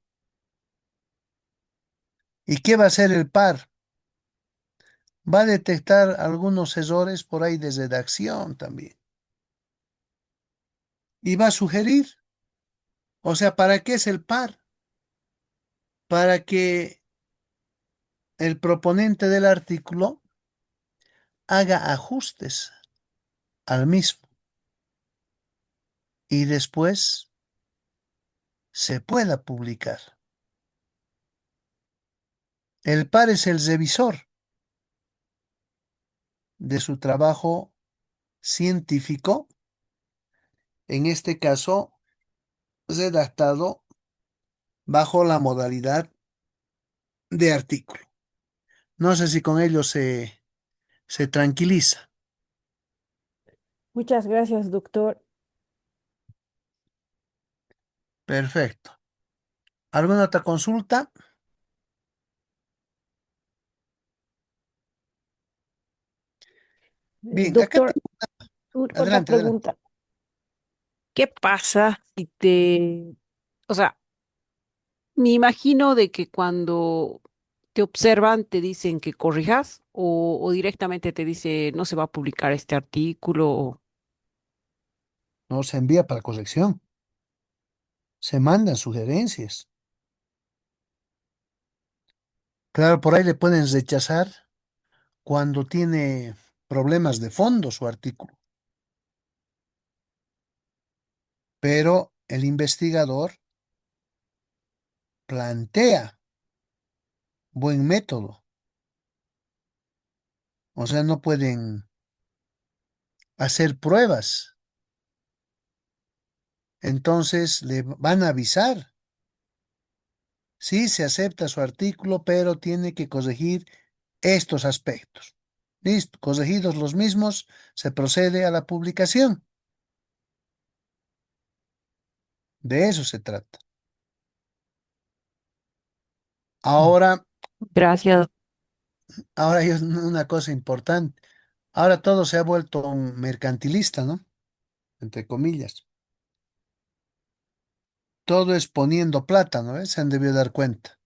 ¿Y qué va a hacer el par? Va a detectar algunos errores por ahí de redacción también. Y va a sugerir. O sea, ¿para qué es el par? Para que el proponente del artículo haga ajustes al mismo y después se pueda publicar. El par es el revisor de su trabajo científico, en este caso redactado bajo la modalidad de artículo. No sé si con ello se tranquiliza. Muchas gracias, doctor. Perfecto. ¿Alguna otra consulta? Bien, acá Doctor, tengo. otra Adelante, adelante. pregunta. ¿Qué pasa si te, o sea, me imagino de que cuando te observan, te dicen que corrijas o directamente te dice no se va a publicar este artículo. No se envía para corrección, se mandan sugerencias. Claro, por ahí le pueden rechazar cuando tiene problemas de fondo su artículo, pero el investigador plantea buen método, o sea, no pueden hacer pruebas, entonces le van a avisar. Sí, se acepta su artículo, pero tiene que corregir estos aspectos. Listo, corregidos los mismos, se procede a la publicación. De eso se trata. Ahora, Gracias. ahora hay una cosa importante. Ahora todo se ha vuelto un mercantilista, ¿no? Entre comillas. Todo es poniendo plata, ¿no? Se han debido dar cuenta.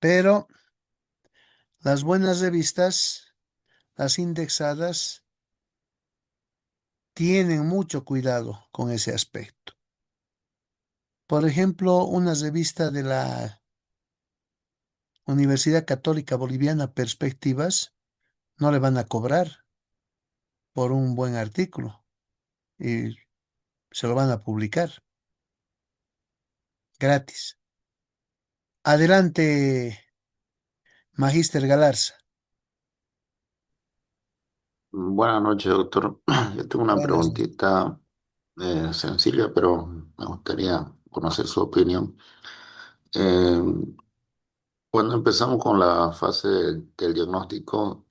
Pero las buenas revistas, las indexadas, tienen mucho cuidado con ese aspecto. Por ejemplo, una revista de la Universidad Católica Boliviana, Perspectivas, no le van a cobrar por un buen artículo y se lo van a publicar gratis. Adelante, Magíster Galarza. Buenas noches, doctor. Yo tengo una Buenas. preguntita sencilla, pero me gustaría conocer su opinión. Eh, Cuando empezamos con la fase del diagnóstico,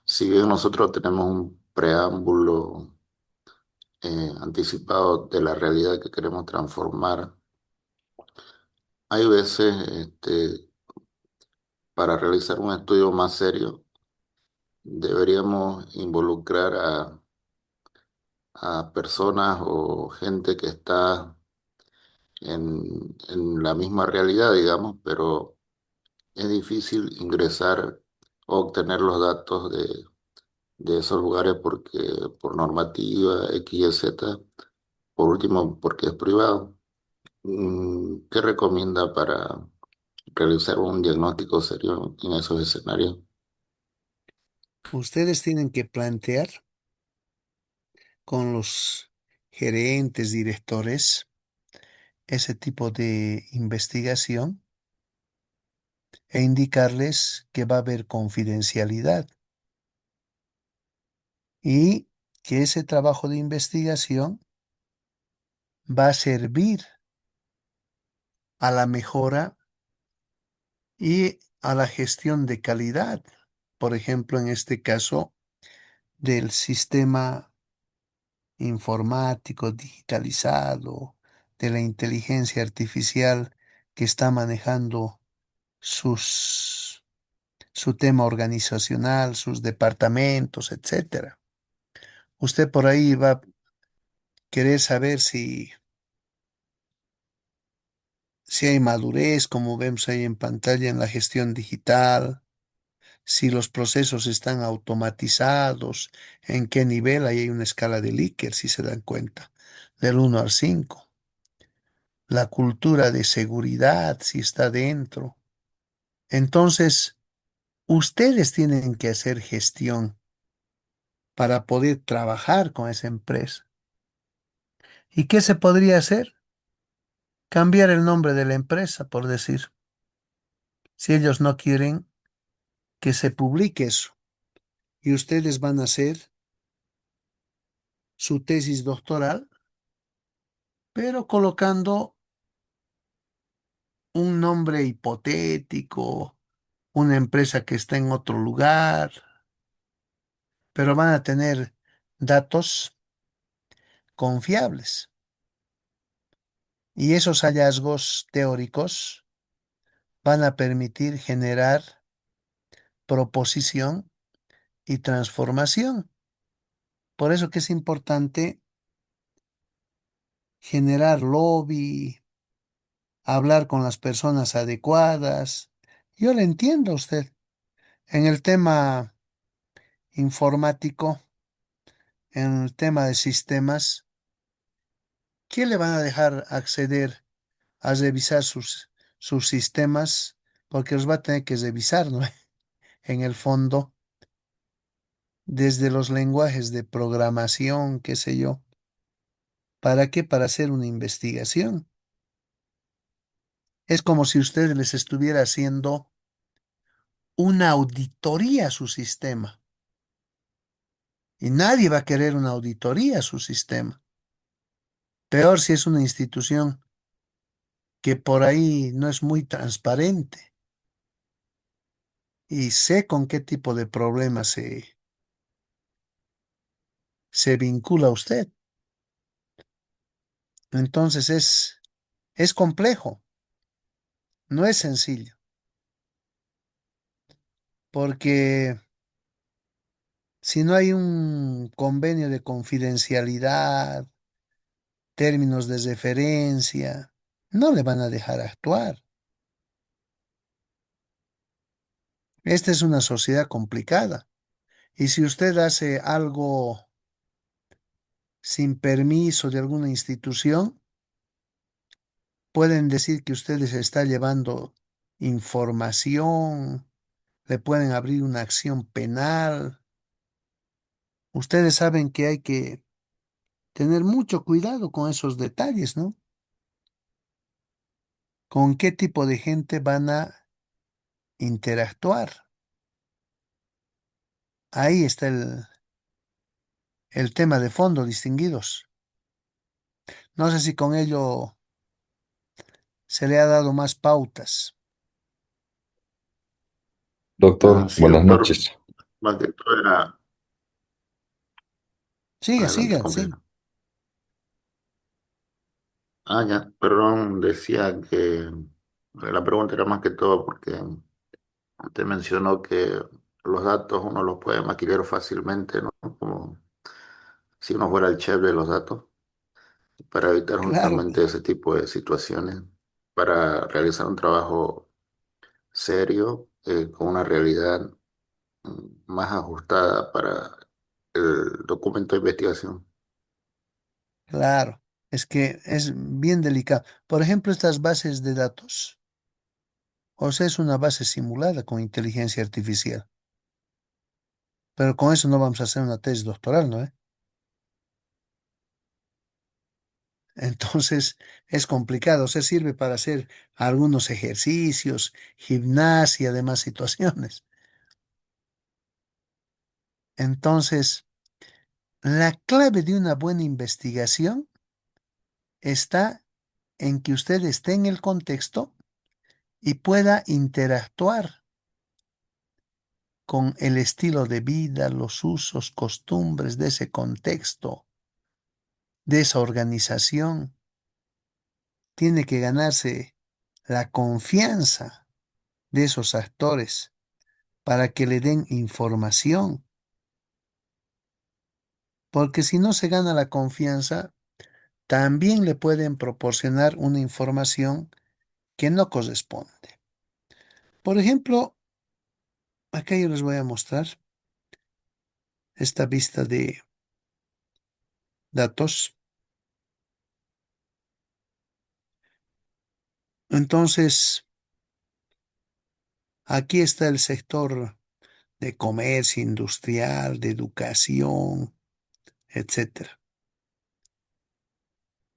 si bien nosotros tenemos un preámbulo anticipado de la realidad que queremos transformar, hay veces para realizar un estudio más serio, deberíamos involucrar a personas o gente que está en la misma realidad, digamos, pero es difícil ingresar o obtener los datos de esos lugares porque por normativa X y Z, por último, porque es privado. ¿Qué recomienda para realizar un diagnóstico serio en esos escenarios? Ustedes tienen que plantear con los gerentes, directores, ese tipo de investigación e indicarles que va a haber confidencialidad y que ese trabajo de investigación va a servir a la mejora y a la gestión de calidad. Por ejemplo, en este caso, del sistema informático digitalizado, de la inteligencia artificial que está manejando sus, su tema organizacional, sus departamentos, etcétera. Usted por ahí va a querer saber si hay madurez, como vemos ahí en pantalla, en la gestión digital, si los procesos están automatizados, en qué nivel, ahí hay una escala de Likert, si se dan cuenta, del 1 al 5. La cultura de seguridad, si está dentro. Entonces, ustedes tienen que hacer gestión para poder trabajar con esa empresa. ¿Y qué se podría hacer? Cambiar el nombre de la empresa, por decir, si ellos no quieren que se publique eso. Y ustedes van a hacer su tesis doctoral, pero colocando un nombre hipotético, una empresa que está en otro lugar, pero van a tener datos confiables. Y esos hallazgos teóricos van a permitir generar proposición y transformación. Por eso que es importante generar lobby, hablar con las personas adecuadas. Yo le entiendo a usted. En el tema informático, en el tema de sistemas, ¿qué le van a dejar acceder a revisar sus sistemas? Porque los va a tener que revisar, ¿no? En el fondo, desde los lenguajes de programación, qué sé yo. ¿Para qué? Para hacer una investigación. Es como si usted les estuviera haciendo una auditoría a su sistema. Y nadie va a querer una auditoría a su sistema. Peor si es una institución que por ahí no es muy transparente y sé con qué tipo de problemas se vincula usted. Entonces es complejo, no es sencillo, porque si no hay un convenio de confidencialidad, términos de referencia, no le van a dejar actuar. Esta es una sociedad complicada. Y si usted hace algo sin permiso de alguna institución, pueden decir que usted les está llevando información, le pueden abrir una acción penal. Ustedes saben que hay que tener mucho cuidado con esos detalles, ¿no? ¿Con qué tipo de gente van a interactuar? Ahí está el tema de fondo, distinguidos. No sé si con ello se le ha dado más pautas. Ah, Doctor, sí, buenas doctor. noches. Más que todo era... Siga, Adelante, siga, siga. compañero. Ah, ya, perdón, decía que la pregunta era más que todo porque usted mencionó que los datos uno los puede maquillar fácilmente, ¿no? Como si uno fuera el chef de los datos, para evitar Claro, justamente ese tipo de situaciones, para realizar un trabajo serio, con una realidad más ajustada para el documento de investigación. claro. Es que es bien delicado. Por ejemplo, estas bases de datos. O sea, es una base simulada con inteligencia artificial. Pero con eso no vamos a hacer una tesis doctoral, ¿no? Entonces es complicado. O sea, sirve para hacer algunos ejercicios, gimnasia, demás situaciones. Entonces, la clave de una buena investigación está en que usted esté en el contexto y pueda interactuar con el estilo de vida, los usos, costumbres de ese contexto, de esa organización. Tiene que ganarse la confianza de esos actores para que le den información, porque si no se gana la confianza, también le pueden proporcionar una información que no corresponde. Por ejemplo, acá yo les voy a mostrar esta vista de datos. Entonces, aquí está el sector de comercio industrial, de educación, etcétera.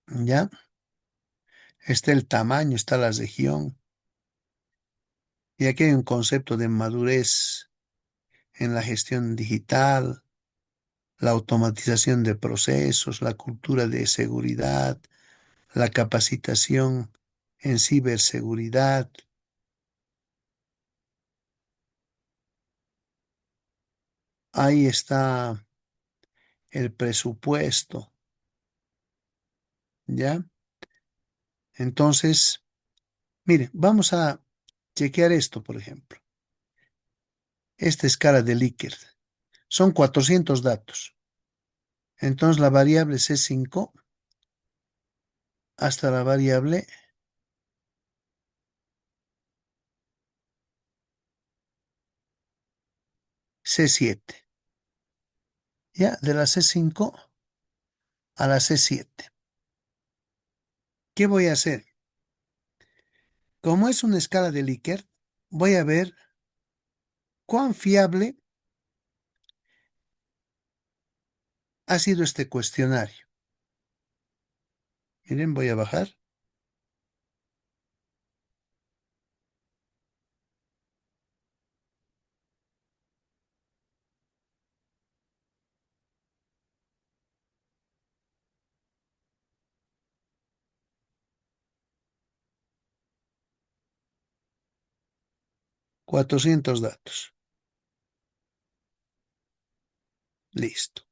¿Ya? Está el tamaño, está la región. Y aquí hay un concepto de madurez en la gestión digital, la automatización de procesos, la cultura de seguridad, la capacitación en ciberseguridad. Ahí está el presupuesto, ¿ya? Entonces, mire, vamos a chequear esto, por ejemplo. Esta escala de Likert. Son 400 datos. Entonces, la variable C5 hasta la variable C7. Ya, de la C5 a la C7. ¿Qué voy a hacer? Como es una escala de Likert, voy a ver cuán fiable ha sido este cuestionario. Miren, voy a bajar. 400 datos. Listo.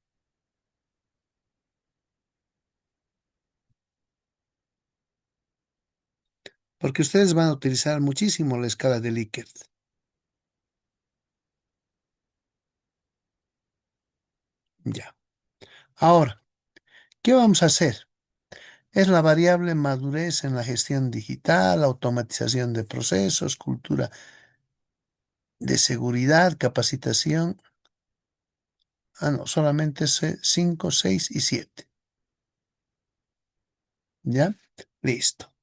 Porque ustedes van a utilizar muchísimo la escala de Likert. Ya. Ahora, ¿qué vamos a hacer? Es la variable madurez en la gestión digital, automatización de procesos, cultura de seguridad, capacitación. Ah, no, solamente es 5, 6 y 7. ¿Ya? Listo.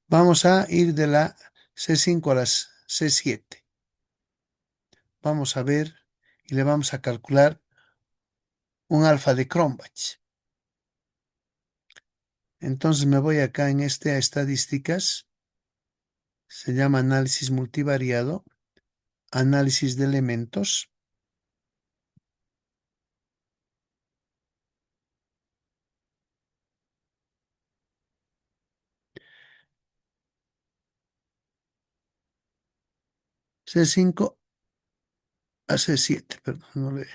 Vamos a ir de la C5 a la C7. Vamos a ver y le vamos a calcular un alfa de Cronbach. Entonces me voy acá en este a estadísticas. Se llama análisis multivariado, análisis de elementos. C5 a C7, perdón, no le.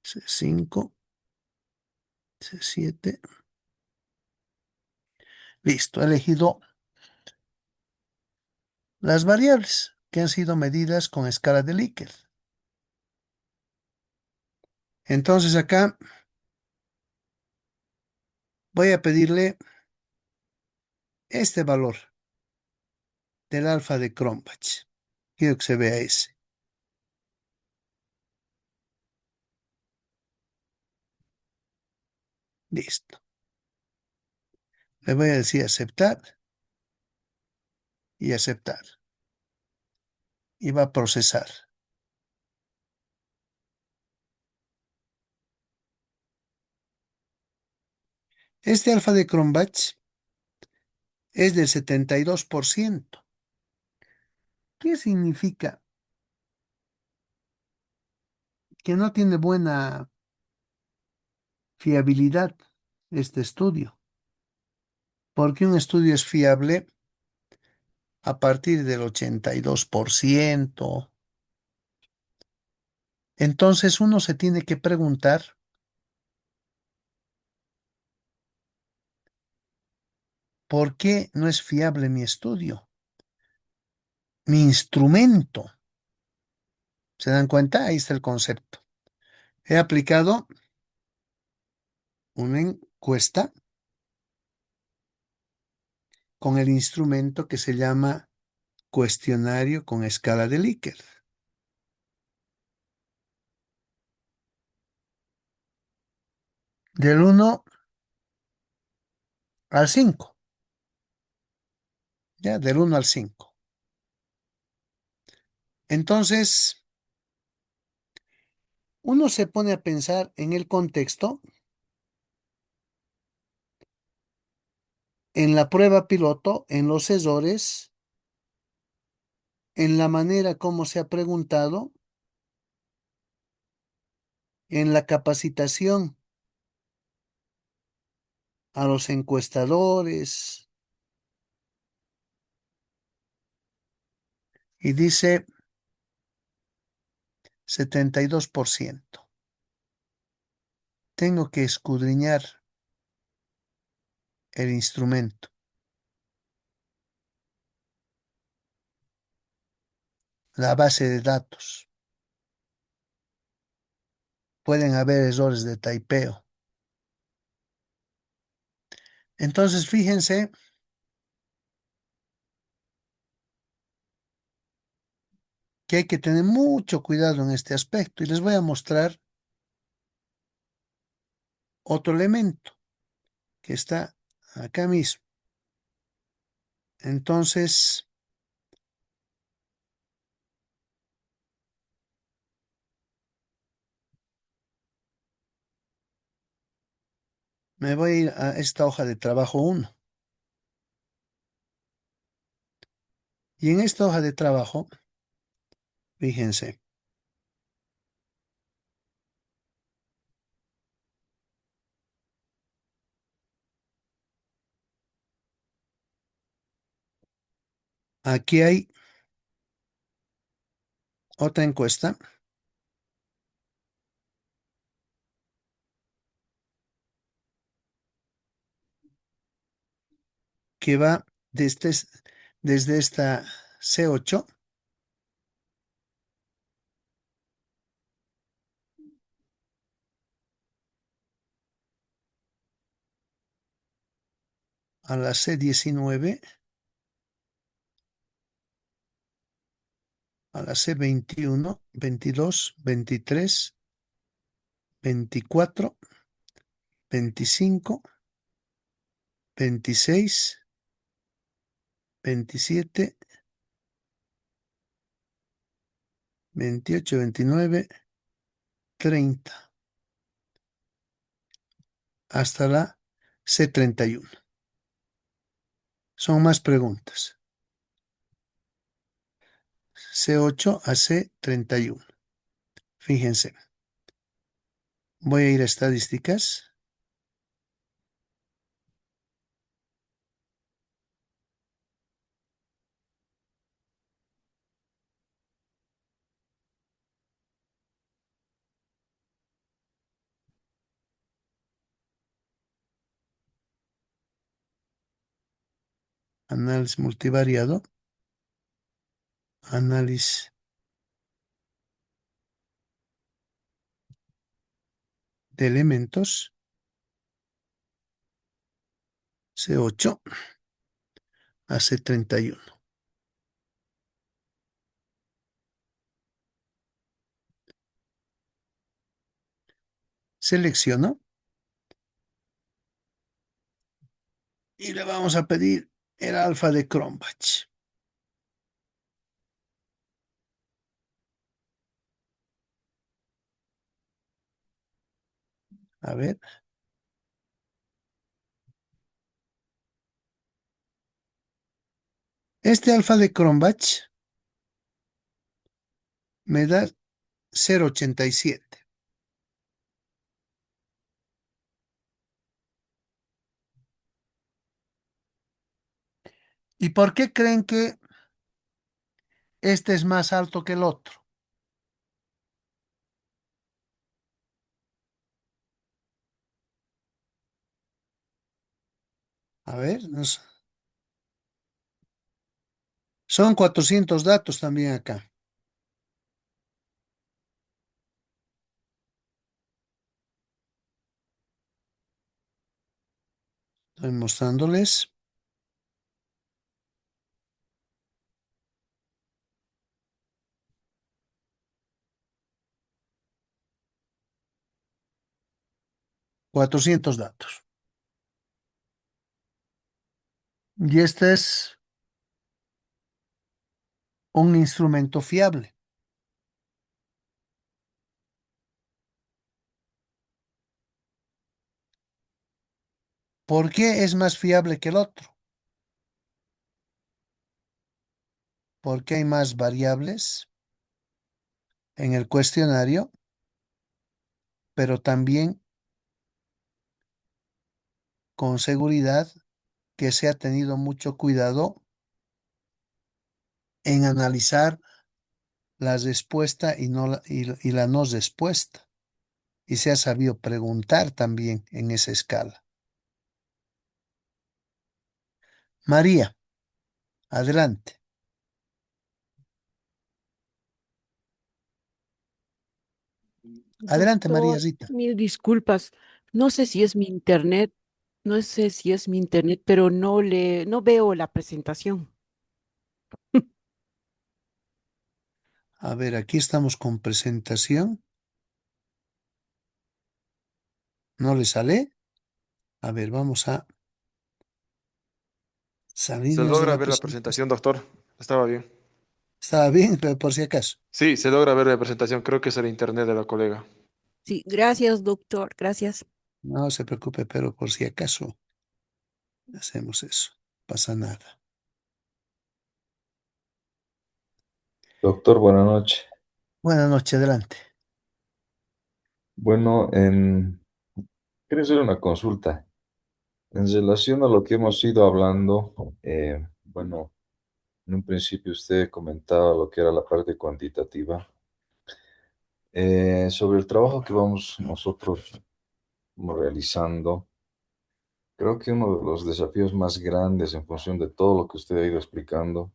C5, C7. Listo, he elegido las variables que han sido medidas con escala de Likert. Entonces acá voy a pedirle este valor del alfa de Cronbach. Quiero que se vea ese. Listo. Le voy a decir aceptar y aceptar. Y va a procesar. Este alfa de Cronbach es del 72%. ¿Qué significa? Que no tiene buena fiabilidad este estudio. Porque un estudio es fiable a partir del 82%. Entonces uno se tiene que preguntar, ¿por qué no es fiable mi estudio? Mi instrumento. ¿Se dan cuenta? Ahí está el concepto. He aplicado una encuesta con el instrumento que se llama cuestionario con escala de Likert. Del 1 al 5. Ya, del 1 al 5. Entonces, uno se pone a pensar en el contexto, en la prueba piloto, en los sesores, en la manera como se ha preguntado, en la capacitación a los encuestadores. Y dice 72%. Tengo que escudriñar el instrumento, la base de datos. Pueden haber errores de typeo. Entonces, fíjense que hay que tener mucho cuidado en este aspecto y les voy a mostrar otro elemento que está acá mismo. Entonces, me voy a ir a esta hoja de trabajo uno. Y en esta hoja de trabajo, fíjense, aquí hay otra encuesta que va desde esta C8 a la C19, a la C21, 22, 23, 24, 25, 26, 27, 28, 29, 30, hasta la C31. Son más preguntas. C8 a C31. Fíjense, voy a ir a estadísticas. Análisis multivariado. Análisis de elementos. C8 a C31. Selecciono y le vamos a pedir el alfa de Cronbach. A ver, este alfa de Cronbach me da 0,87. ¿Y por qué creen que este es más alto que el otro? A ver, son 400 datos también acá. Estoy mostrándoles. Cuatrocientos datos. Y este es un instrumento fiable. ¿Por qué es más fiable que el otro? Porque hay más variables en el cuestionario, pero también con seguridad que se ha tenido mucho cuidado en analizar la respuesta y la no respuesta. Y se ha sabido preguntar también en esa escala. María, adelante. Adelante, María Doctor, Rita. mil disculpas. No sé si es mi internet, no sé si es mi internet, pero no veo la presentación. A ver, aquí estamos con presentación. ¿No le sale? A ver, vamos a ¿Se salirnos de logra la ver la presentación. presentación, doctor? Estaba bien. Estaba bien, pero por si acaso. Sí, se logra ver la presentación. Creo que es el internet de la colega. Sí, gracias, doctor. Gracias. No se preocupe, pero por si acaso hacemos eso. Pasa nada. Doctor, buenas noches. Buenas noches, adelante. Bueno, quiero hacer una consulta. En relación a lo que hemos ido hablando, bueno, en un principio usted comentaba lo que era la parte cuantitativa. Sobre el trabajo que vamos nosotros realizando, creo que uno de los desafíos más grandes en función de todo lo que usted ha ido explicando,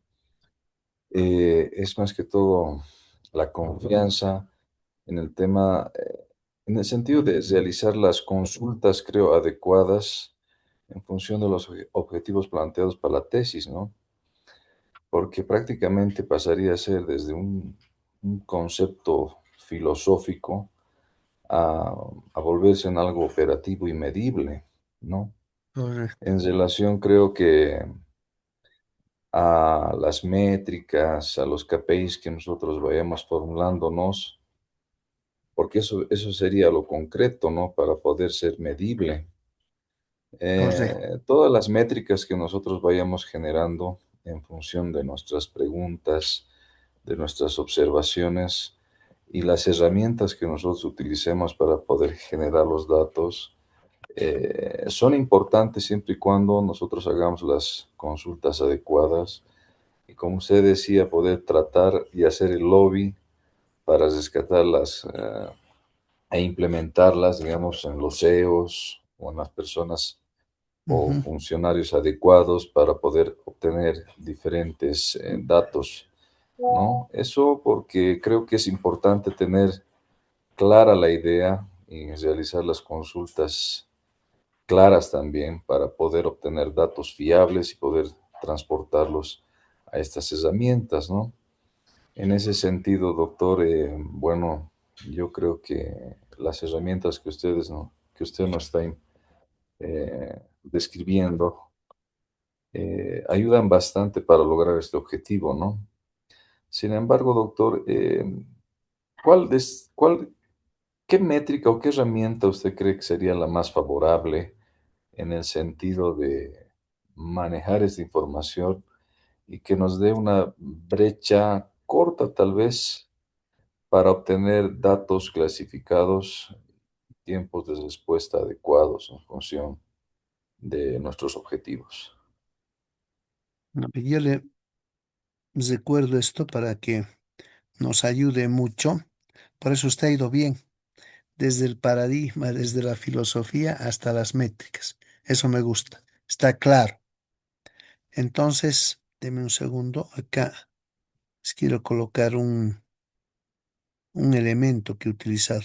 es más que todo la confianza en el tema, en el sentido de realizar las consultas, creo, adecuadas en función de los objetivos planteados para la tesis, ¿no? Porque prácticamente pasaría a ser desde un concepto filosófico a, a volverse en algo operativo y medible, ¿no? Correcto. En relación, creo que a las métricas, a los KPIs que nosotros vayamos formulándonos, porque eso sería lo concreto, ¿no? Para poder ser medible. Correcto. Todas las métricas que nosotros vayamos generando en función de nuestras preguntas, de nuestras observaciones y las herramientas que nosotros utilicemos para poder generar los datos, son importantes siempre y cuando nosotros hagamos las consultas adecuadas y, como usted decía, poder tratar y hacer el lobby para rescatarlas, e implementarlas, digamos, en los CEOs o en las personas o Ujú. funcionarios adecuados para poder obtener diferentes datos, ¿no? Eso porque creo que es importante tener clara la idea y realizar las consultas claras también para poder obtener datos fiables y poder transportarlos a estas herramientas, ¿no? En ese sentido, doctor, bueno, yo creo que las herramientas que que usted nos está describiendo, ayudan bastante para lograr este objetivo, ¿no? Sin embargo, doctor, ¿cuál, qué métrica o qué herramienta usted cree que sería la más favorable en el sentido de manejar esta información y que nos dé una brecha corta, tal vez, para obtener datos clasificados, tiempos de respuesta adecuados en función de nuestros objetivos? Yo le recuerdo esto para que nos ayude mucho. Por eso usted ha ido bien, desde el paradigma, desde la filosofía hasta las métricas. Eso me gusta. Está claro. Entonces, deme un segundo. Acá les quiero colocar un elemento que utilizar.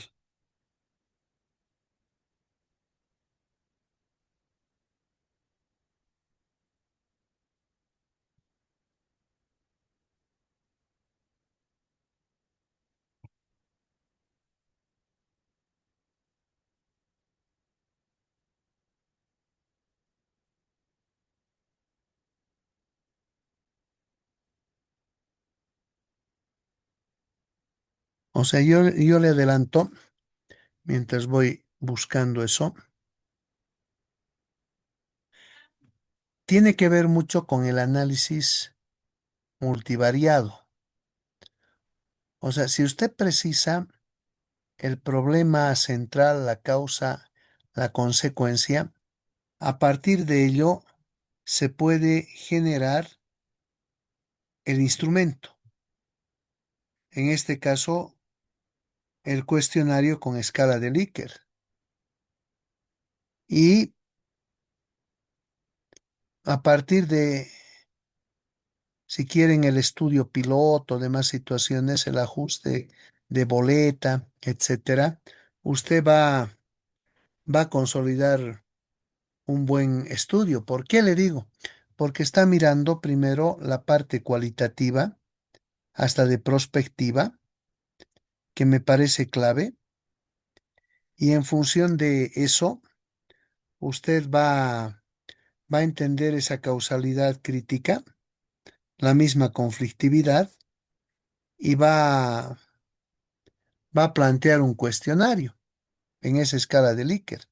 O sea, yo le adelanto, mientras voy buscando eso, tiene que ver mucho con el análisis multivariado. O sea, si usted precisa el problema central, la causa, la consecuencia, a partir de ello se puede generar el instrumento. En este caso, el cuestionario con escala de Likert. Y a partir de, si quieren, el estudio piloto, demás situaciones, el ajuste de boleta, etcétera, usted va a consolidar un buen estudio. ¿Por qué le digo? Porque está mirando primero la parte cualitativa hasta de prospectiva, que me parece clave, y en función de eso, usted va a entender esa causalidad crítica, la misma conflictividad, y va a plantear un cuestionario en esa escala de Likert.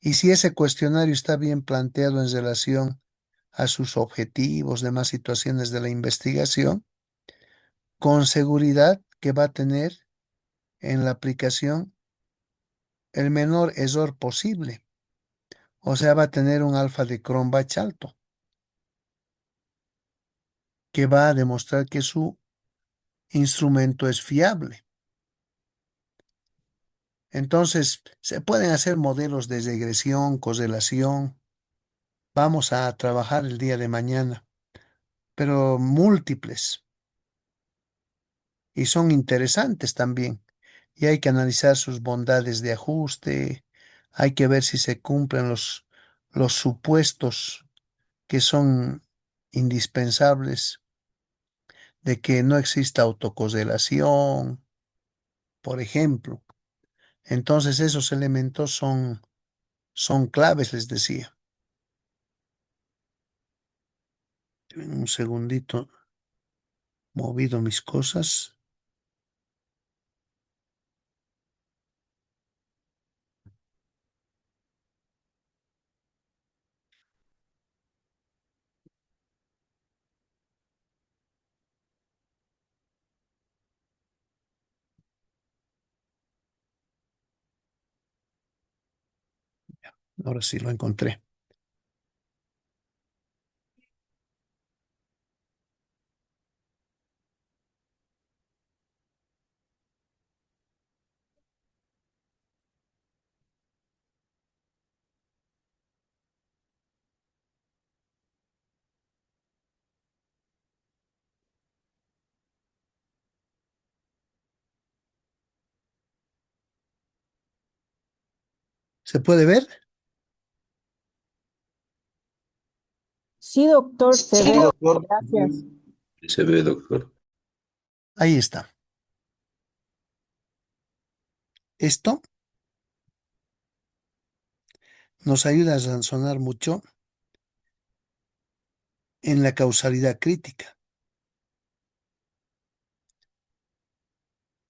Y si ese cuestionario está bien planteado en relación a sus objetivos, demás situaciones de la investigación, con seguridad que va a tener en la aplicación el menor error posible. O sea, va a tener un alfa de Cronbach alto, que va a demostrar que su instrumento es fiable. Entonces, se pueden hacer modelos de regresión, correlación. Vamos a trabajar el día de mañana, pero múltiples. Y son interesantes también. Y hay que analizar sus bondades de ajuste, hay que ver si se cumplen los supuestos que son indispensables de que no exista autocorrelación, por ejemplo. Entonces esos elementos son claves, les decía. Un segundito, movido mis cosas. Ahora sí lo encontré. ¿Se puede ver? Sí, doctor, se Sí, ve. doctor. Gracias. Se ve, doctor. Ahí está. Esto nos ayuda a razonar mucho en la causalidad crítica,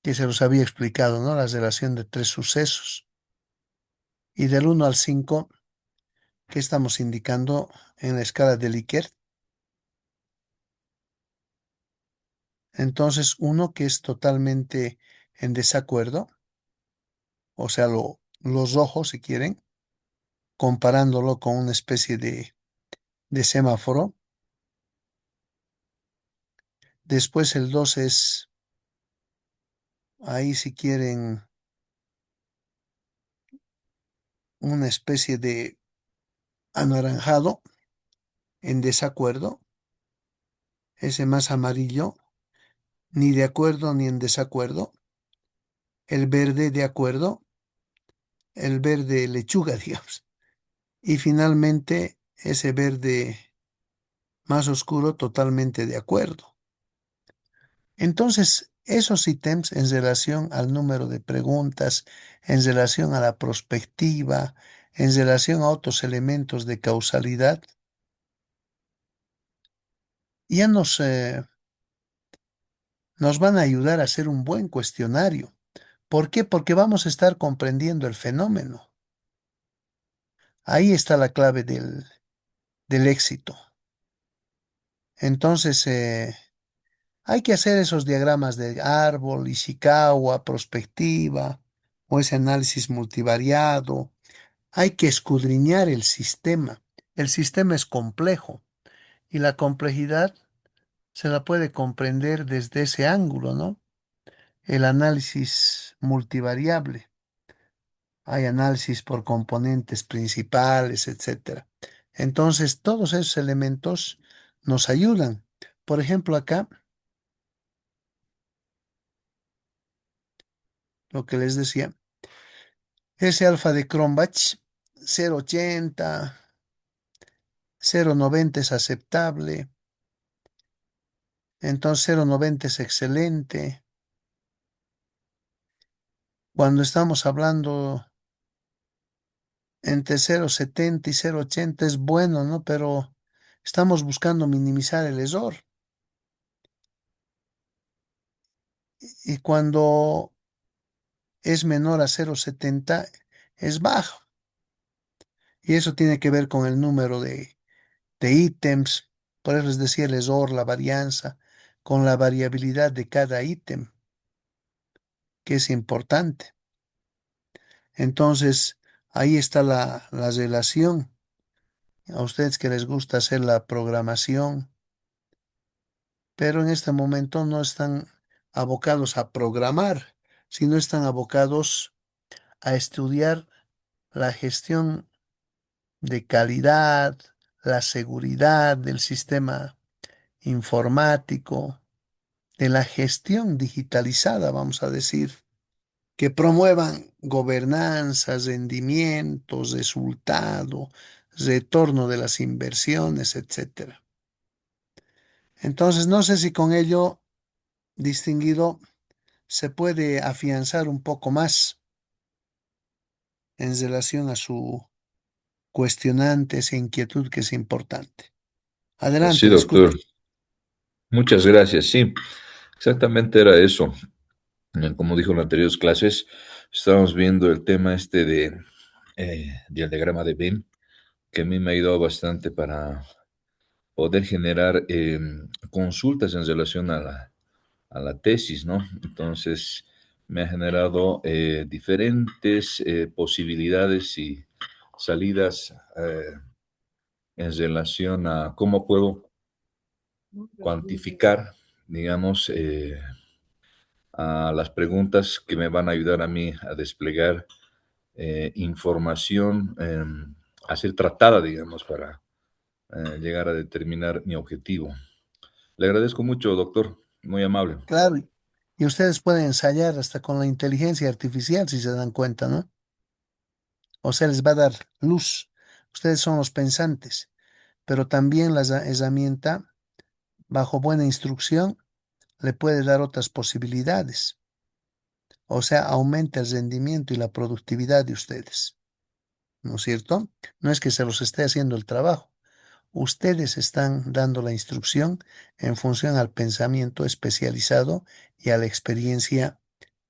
que se los había explicado, ¿no? La relación de tres sucesos. Y del 1 al 5, ¿qué estamos indicando en la escala de Likert? Entonces, uno que es totalmente en desacuerdo, o sea, los rojos, si quieren, comparándolo con una especie de semáforo. Después el 2 es, ahí si quieren, una especie de anaranjado en desacuerdo, ese más amarillo, ni de acuerdo ni en desacuerdo. El verde de acuerdo, el verde lechuga, digamos. Y finalmente ese verde más oscuro totalmente de acuerdo. Entonces, esos ítems en relación al número de preguntas, en relación a la prospectiva, en relación a otros elementos de causalidad, ya nos van a ayudar a hacer un buen cuestionario. ¿Por qué? Porque vamos a estar comprendiendo el fenómeno. Ahí está la clave del éxito. Entonces, hay que hacer esos diagramas de árbol, Ishikawa, prospectiva, o ese análisis multivariado. Hay que escudriñar el sistema. El sistema es complejo y la complejidad se la puede comprender desde ese ángulo, ¿no? El análisis multivariable. Hay análisis por componentes principales, etcétera. Entonces, todos esos elementos nos ayudan. Por ejemplo, acá, lo que les decía, ese alfa de Cronbach, 0,80, 0,90 es aceptable. Entonces 0,90 es excelente. Cuando estamos hablando entre 0,70 y 0,80 es bueno, ¿no? Pero estamos buscando minimizar el error. Y cuando es menor a 0,70 es bajo. Y eso tiene que ver con el número de ítems. Por eso les decía el error, la varianza, con la variabilidad de cada ítem, que es importante. Entonces, ahí está la relación. A ustedes que les gusta hacer la programación, pero en este momento no están abocados a programar, sino están abocados a estudiar la gestión de calidad, la seguridad del sistema informático, de la gestión digitalizada, vamos a decir, que promuevan gobernanza, rendimientos, resultado, retorno de las inversiones, etcétera. Entonces, no sé si con ello, distinguido, se puede afianzar un poco más en relación a su cuestionante, esa inquietud que es importante. Sí, Adelante, le doctor. escucho. Muchas gracias. Sí, exactamente era eso. Como dijo en las anteriores clases, estábamos viendo el tema este del diagrama de Venn, que a mí me ha ayudado bastante para poder generar consultas en relación a la tesis, ¿no? Entonces, me ha generado diferentes posibilidades y salidas en relación a cómo puedo cuantificar, digamos, a las preguntas que me van a ayudar a mí a desplegar información a ser tratada, digamos, para llegar a determinar mi objetivo. Le agradezco mucho, doctor, muy amable. Claro, y ustedes pueden ensayar hasta con la inteligencia artificial si se dan cuenta, ¿no? O sea, les va a dar luz. Ustedes son los pensantes, pero también la herramienta, bajo buena instrucción, le puede dar otras posibilidades. O sea, aumenta el rendimiento y la productividad de ustedes, ¿no es cierto? No es que se los esté haciendo el trabajo. Ustedes están dando la instrucción en función al pensamiento especializado y a la experiencia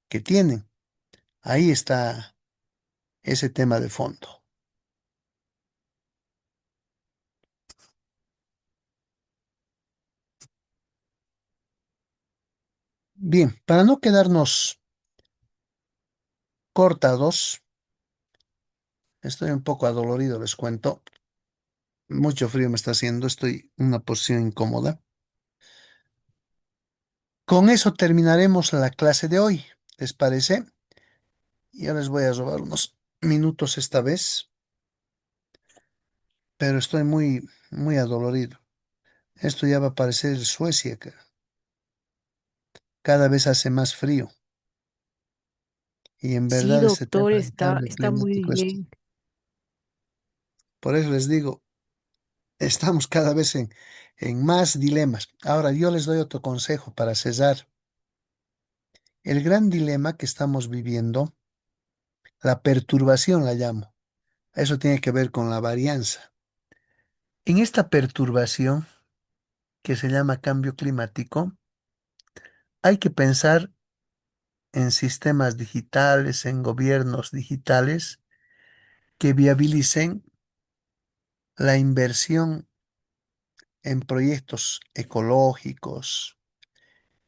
que tienen. Ahí está ese tema de fondo. Bien, para no quedarnos cortados, estoy un poco adolorido, les cuento. Mucho frío me está haciendo, estoy en una posición incómoda. Con eso terminaremos la clase de hoy, ¿les parece? Ya les voy a robar unos minutos esta vez, pero estoy muy adolorido. Esto ya va a parecer Suecia, que cada vez hace más frío. Y en Sí, verdad este doctor, tema del cambio está muy climático, esto, bien. por eso les digo, estamos cada vez en más dilemas. Ahora yo les doy otro consejo para cesar. El gran dilema que estamos viviendo, la perturbación la llamo. Eso tiene que ver con la varianza. En esta perturbación, que se llama cambio climático, hay que pensar en sistemas digitales, en gobiernos digitales que viabilicen la inversión en proyectos ecológicos,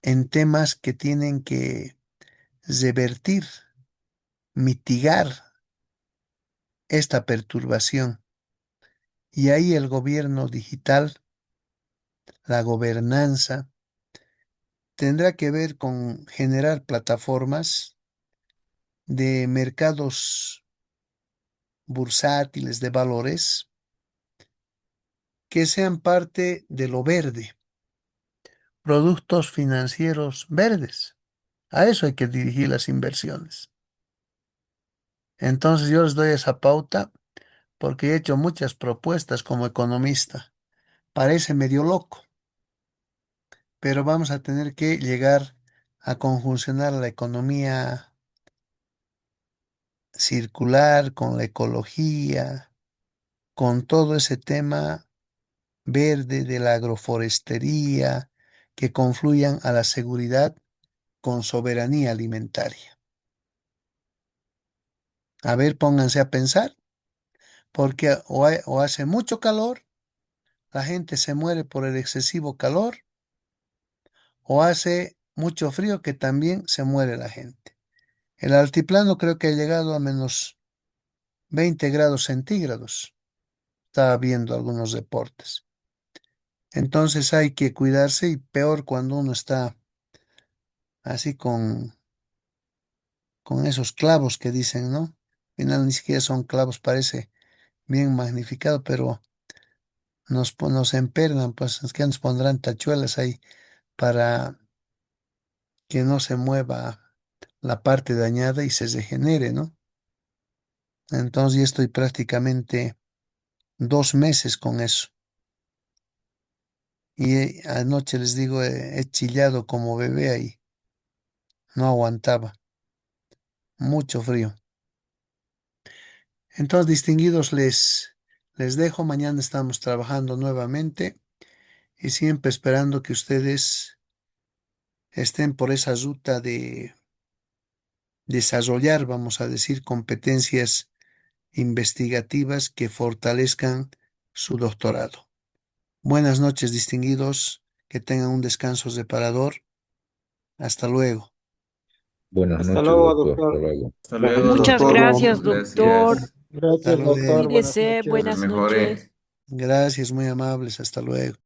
en temas que tienen que revertir, mitigar esta perturbación. Y ahí el gobierno digital, la gobernanza, tendrá que ver con generar plataformas de mercados bursátiles de valores que sean parte de lo verde, productos financieros verdes. A eso hay que dirigir las inversiones. Entonces yo les doy esa pauta porque he hecho muchas propuestas como economista. Parece medio loco, pero vamos a tener que llegar a conjuncionar la economía circular con la ecología, con todo ese tema verde de la agroforestería, que confluyan a la seguridad con soberanía alimentaria. A ver, pónganse a pensar, porque o hace mucho calor, la gente se muere por el excesivo calor, o hace mucho frío que también se muere la gente. El altiplano creo que ha llegado a menos 20 grados centígrados. Estaba viendo algunos reportes. Entonces hay que cuidarse y peor cuando uno está así con esos clavos que dicen, ¿no? Al final ni siquiera son clavos, parece bien magnificado, pero nos empernan, pues es que nos pondrán tachuelas ahí para que no se mueva la parte dañada y se regenere, ¿no? Entonces ya estoy prácticamente 2 meses con eso. Y anoche les digo, he chillado como bebé ahí, no aguantaba, mucho frío. Entonces, distinguidos, les dejo, mañana estamos trabajando nuevamente y siempre esperando que ustedes estén por esa ruta de desarrollar, vamos a decir, competencias investigativas que fortalezcan su doctorado. Buenas noches, distinguidos, que tengan un descanso reparador. Hasta luego. Buenas Hasta noches, luego, doctor. Hasta doctor. luego. Hasta Gracias, luego, Muchas doctor. doctor. gracias, Muchas doctor. gracias. Hasta Gracias, luego. doctor. Buenas Cuídese, Que se les noches. buenas noches. mejore. Gracias, muy amables. Hasta luego.